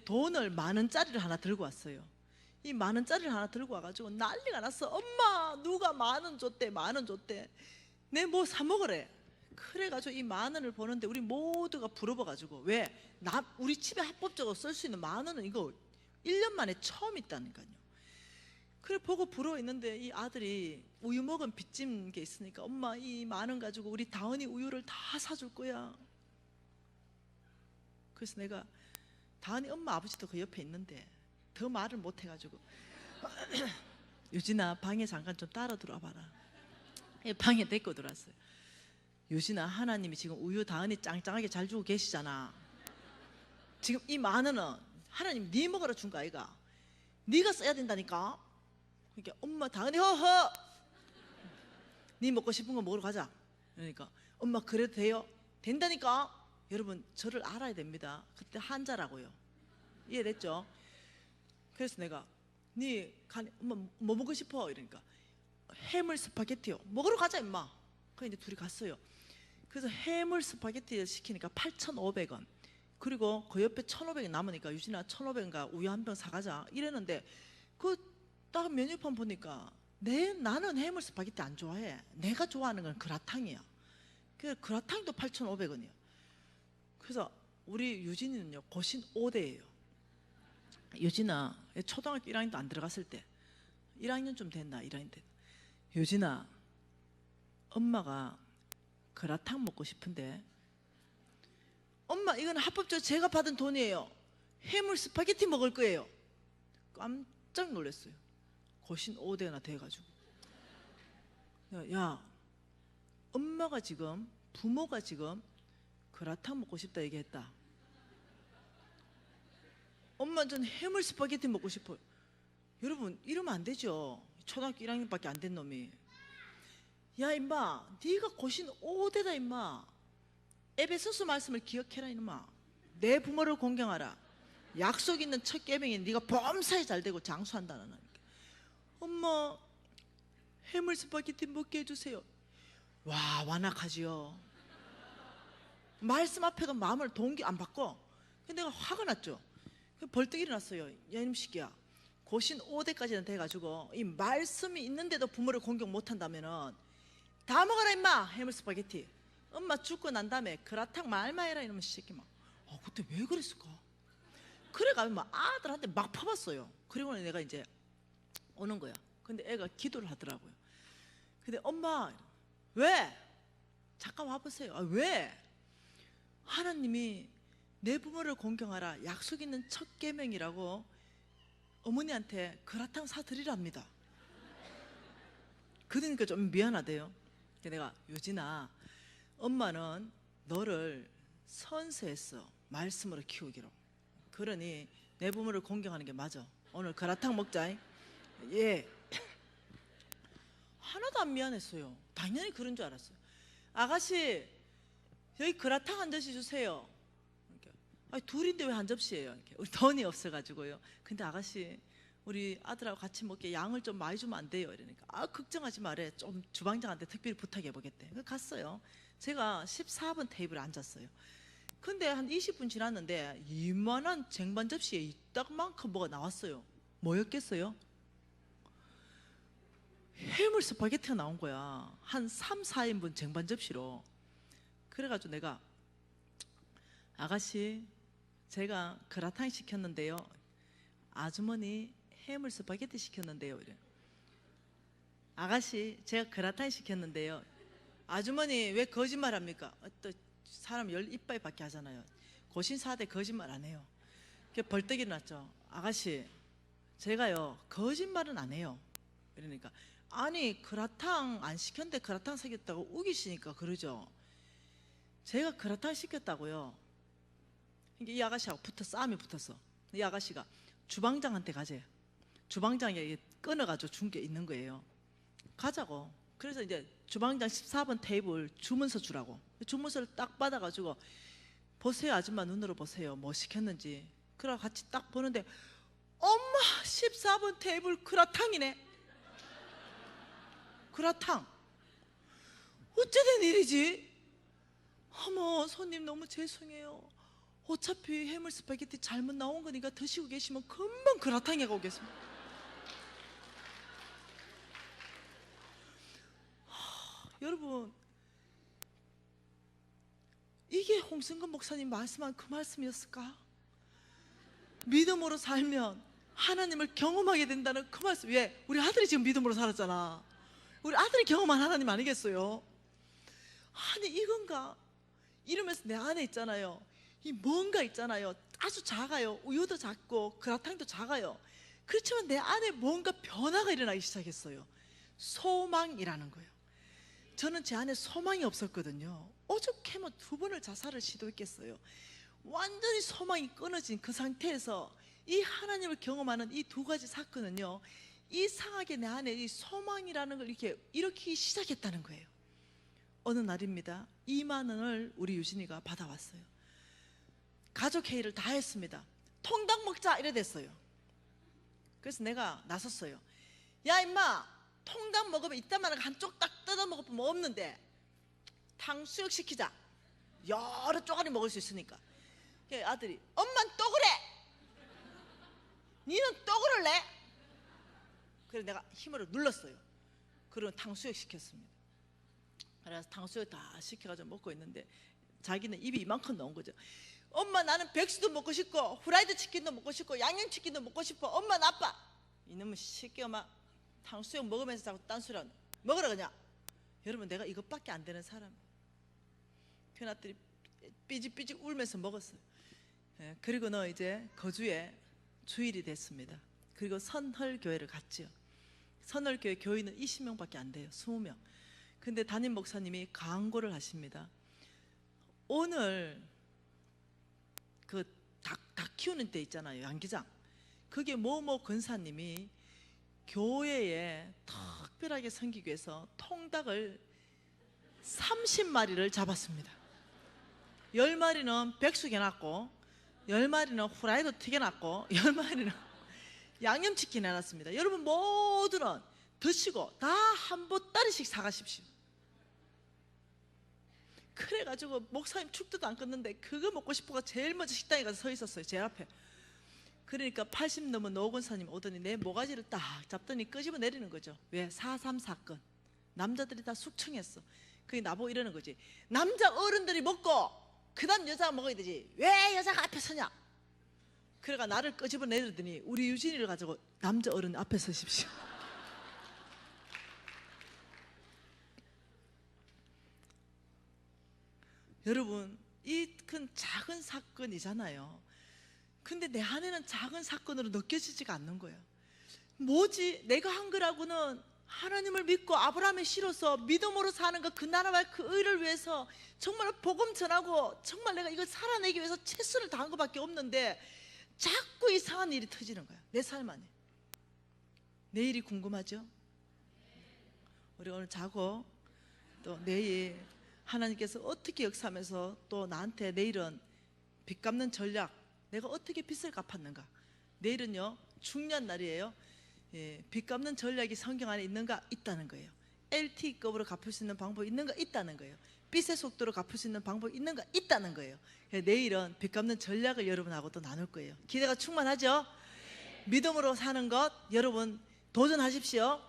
돈을 10,000원짜리를 하나 들고 왔어요. 이 10,000원짜리를 하나 들고 와가지고 난리가 났어. 엄마, 누가 10,000원 줬대, 10,000원 줬대. 내 뭐 사 먹으래. 그래가지고 이 10,000원을 보는데 우리 모두가 부러워가지고, 왜? 우리 집에 합법적으로 쓸 수 있는 10,000원은 이거 1년 만에 처음 있다니까요. 그래 보고 부러워 있는데 이 아들이 우유 먹은 빚진 게 있으니까, 엄마 이 10,000원 가지고 우리 다은이 우유를 다 사줄 거야. 그래서 내가, 다은이 엄마 아버지도 그 옆에 있는데 더 말을 못 해가지고 유진아, 방에 잠깐 좀 따라 들어와 봐라. 방에 데리고 들어왔어요. 유진아, 하나님이 지금 우유 다은이 짱짱하게 잘 주고 계시잖아. 지금 이 10,000원은 하나님 네 먹으러 준 거 아이가? 네가 써야 된다니까. 그러니까 엄마, 다은이 허허, 네 먹고 싶은 거 먹으러 가자. 그러니까 엄마, 그래도 돼요? 된다니까. 여러분, 저를 알아야 됩니다. 그때 한자라고요. 이해됐죠? 그래서 내가, 엄마 뭐 먹고 싶어? 이러니까 해물 스파게티요. 먹으러 가자 임마. 그래서 이제 둘이 갔어요. 그래서 해물 스파게티를 시키니까 8,500원. 그리고 그 옆에 1,500원 남으니까, 유진아 1,500원가 우유 한 병 사가자 이랬는데, 그 딱 메뉴판 보니까 나는 해물 스파게티 안 좋아해. 내가 좋아하는 건 그라탕이야. 그 그라탕도 8,500원이야. 그래서 우리 유진이는요, 고신 5대예요. 유진아, 초등학교 1학년도 안 들어갔을 때, 1학년쯤 됐나, 1학년 됐나. 유진아, 엄마가 그라탕 먹고 싶은데. 엄마, 이건 합법적으로 제가 받은 돈이에요. 해물 스파게티 먹을 거예요. 깜짝 놀랐어요. 고신 5대나 돼가지고. 야, 엄마가 지금, 부모가 지금 그라탕 먹고 싶다 얘기했다. 엄마, 전 해물 스파게티 먹고 싶어요. 여러분, 이러면 안 되죠. 초등학교 1학년밖에 안 된 놈이. 야 임마, 네가 고신 5대다 임마. 에베소서 말씀을 기억해라 이놈아. 내 부모를 공경하라. 약속 있는 첫 계명이 네가 범사에 잘 되고 장수한다는. 엄마, 해물 스파게티 먹게 해주세요. 와, 완악하지요. 말씀 앞에도 마음을 동기 안 바꿔. 근데 내가 화가 났죠. 벌떡 일어났어요. 야 이놈 새끼야, 고신 5대까지는 돼가지고 이 말씀이 있는데도 부모를 공경 못한다면은 다 먹어라 임마, 해물 스파게티. 엄마 죽고 난 다음에 그라탕 말마 해라 이놈의 새끼. 막 그때 왜 그랬을까? 그래가지고 막 아들한테 막 퍼봤어요. 그리고 내가 이제 오는 거야. 근데 애가 기도를 하더라고요. 근데 엄마, 왜? 잠깐 와보세요. 왜? 하나님이 내 부모를 공경하라, 약속 있는 첫 계명이라고 어머니한테 그라탕 사드리랍니다. 그러니까 좀 미안하대요. 내가, 유진아, 엄마는 너를 선서했어. 말씀으로 키우기로. 그러니 내 부모를 공경하는 게 맞아. 오늘 그라탕 먹자. 예. 하나도 안 미안했어요. 당연히 그런 줄 알았어요. 아가씨, 여기 그라탕 한 접시 주세요. 아니, 둘인데 왜 한 접시예요? 우리 돈이 없어가지고요. 근데 아가씨, 우리 아들하고 같이 먹게 양을 좀 많이 주면 안 돼요? 이러니까, 걱정하지 말래. 좀 주방장한테 특별히 부탁해 보겠대. 그래서 갔어요. 제가 14번 테이블에 앉았어요. 근데 한 20분 지났는데 이만한 쟁반 접시에 이따만큼 뭐가 나왔어요. 뭐였겠어요? 해물 스파게티가 나온 거야. 한 3, 4인분 쟁반 접시로. 그래가지고 내가, 아가씨, 제가 그라탕 시켰는데요, 아주머니 해물 스파게티 시켰는데요. 이래. 아가씨, 제가 그라탕 시켰는데요, 아주머니 왜 거짓말합니까? 또 사람 열 이빨밖에 하잖아요. 고신 4대 거짓말 안 해요. 벌떡 일어났죠. 아가씨, 제가요 거짓말은 안 해요. 이러니까, 아니 그라탕 안 시켰는데 그라탕 사겠다고 우기시니까 그러죠. 제가 그라탕 시켰다고요. 이 아가씨하고 싸움이 붙었어. 이 아가씨가 주방장한테 가재. 주방장이 끊어가지고 준 게 있는 거예요. 가자고. 그래서 이제 주방장 14번 테이블 주문서 주라고. 주문서를 딱 받아가지고, 보세요 아줌마, 눈으로 보세요 뭐 시켰는지. 그러고 같이 딱 보는데, 엄마 14번 테이블 그라탕이네. 그라탕. 어째된 일이지? 어머, 손님 너무 죄송해요. 어차피 해물 스파게티 잘못 나온 거니까 드시고 계시면 금방 그라탕에 가오겠습니다. 여러분, 이게 홍승건 목사님 말씀한 그 말씀이었을까? 믿음으로 살면 하나님을 경험하게 된다는 그 말씀. 왜? 우리 아들이 지금 믿음으로 살았잖아. 우리 아들이 경험한 하나님 아니겠어요? 아니 이건가? 이러면서 내 안에 있잖아요, 이 뭔가 있잖아요. 아주 작아요. 우유도 작고 그라탕도 작아요. 그렇지만 내 안에 뭔가 변화가 일어나기 시작했어요. 소망이라는 거예요. 저는 제 안에 소망이 없었거든요. 오죽하면 2번을 자살을 시도했겠어요. 완전히 소망이 끊어진 그 상태에서 이 하나님을 경험하는 이 2가지 사건은요, 이상하게 내 안에 이 소망이라는 걸 이렇게 일으키기 시작했다는 거예요. 어느 날입니다. 2만 원을 우리 유진이가 받아왔어요. 가족 회의를 다 했습니다. 통닭 먹자 이래 됐어요. 그래서 내가 나섰어요. 야 임마, 통닭 먹으면 이따만한 한쪽 딱 뜯어 먹으면 뭐 없는데 탕수육 시키자. 여러 쪼가리 먹을 수 있으니까. 아들이 엄마는 또 그래. 니는 또 그럴래? 그래서 내가 힘으로 눌렀어요. 그러면 탕수육 시켰습니다. 그래서 탕수육 다 시켜가지고 먹고 있는데 자기는 입이 이만큼 넣은 거죠. 엄마 나는 백수도 먹고 싶고 후라이드 치킨도 먹고 싶고 양념치킨도 먹고 싶어. 엄마 나빠. 이놈의 새끼가 막 탕수육 먹으면서 자꾸 딴소리 하는. 먹으라 그냥. 여러분, 내가 이것밖에 안 되는 사람. 편아들이 삐직삐직 울면서 먹었어요. 그리고 너 이제 거주에 주일이 됐습니다. 그리고 선헐교회를 갔지요. 선헐교회 교인은 20명밖에 안 돼요. 20명. 근데 담임 목사님이 강고를 하십니다. 오늘 그 닭 키우는 데 있잖아요, 양기장. 그게 뭐뭐 근사님이 교회에 특별하게 섬기기 위해서 통닭을 30마리를 잡았습니다. 10마리는 백숙 해놨고 10마리는 후라이드 튀겨놨고 10마리는 양념치킨 해놨습니다. 여러분 모두는 드시고 다 한 보따리씩 사가십시오. 그래가지고 목사님 축도도 안 끊는데 그거 먹고 싶어가 제일 먼저 식당에 가서 서 있었어요. 제 앞에. 그러니까 80 넘은 노건사님 오더니 내 모가지를 딱 잡더니 끄집어 내리는 거죠. 왜? 4.3 사건. 남자들이 다 숙청했어. 그게 나보고 이러는 거지. 남자 어른들이 먹고 그 다음 여자가 먹어야 되지. 왜 여자가 앞에 서냐? 그래가 나를 끄집어 내리더니 우리 유진이를 가지고 남자 어른 앞에 서십시오. 여러분, 이 큰 작은 사건이잖아요. 근데 내 안에는 작은 사건으로 느껴지지가 않는 거예요. 뭐지? 내가 한 거라고는 하나님을 믿고 아브라함의 씨로서 믿음으로 사는 것, 그 나라와 그 의를 위해서 정말 복음 전하고 정말 내가 이걸 살아내기 위해서 최선을 다한 것밖에 없는데 자꾸 이상한 일이 터지는 거야. 내 삶 안에. 내일이 궁금하죠? 우리 오늘 자고 또 내일 하나님께서 어떻게 역사하면서 또 나한테 내일은 빚 갚는 전략, 내가 어떻게 빚을 갚았는가. 내일은요 중요한 날이에요. 빚 갚는 전략이 성경 안에 있는가? 있다는 거예요. LT급으로 갚을 수 있는 방법이 있는가? 있다는 거예요. 빚의 속도로 갚을 수 있는 방법이 있는가? 있다는 거예요. 내일은 빚 갚는 전략을 여러분하고 또 나눌 거예요. 기대가 충만하죠? 믿음으로 사는 것 여러분 도전하십시오.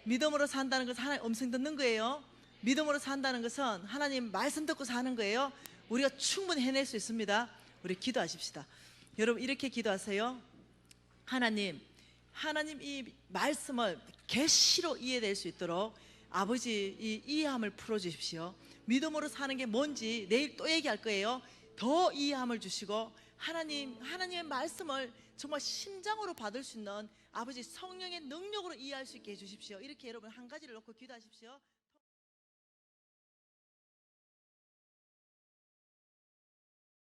믿음으로 산다는 것은 하나님 음성 듣는 거예요. 믿음으로 산다는 것은 하나님 말씀 듣고 사는 거예요. 우리가 충분히 해낼 수 있습니다. 우리 기도하십시다. 여러분 이렇게 기도하세요. 하나님 이 말씀을 계시로 이해될 수 있도록 아버지 이 이해함을 풀어주십시오. 믿음으로 사는 게 뭔지 내일 또 얘기할 거예요. 더 이해함을 주시고 하나님의 말씀을 정말 심장으로 받을 수 있는 아버지 성령의 능력으로 이해할 수 있게 해주십시오. 이렇게 여러분 한 가지를 놓고 기도하십시오.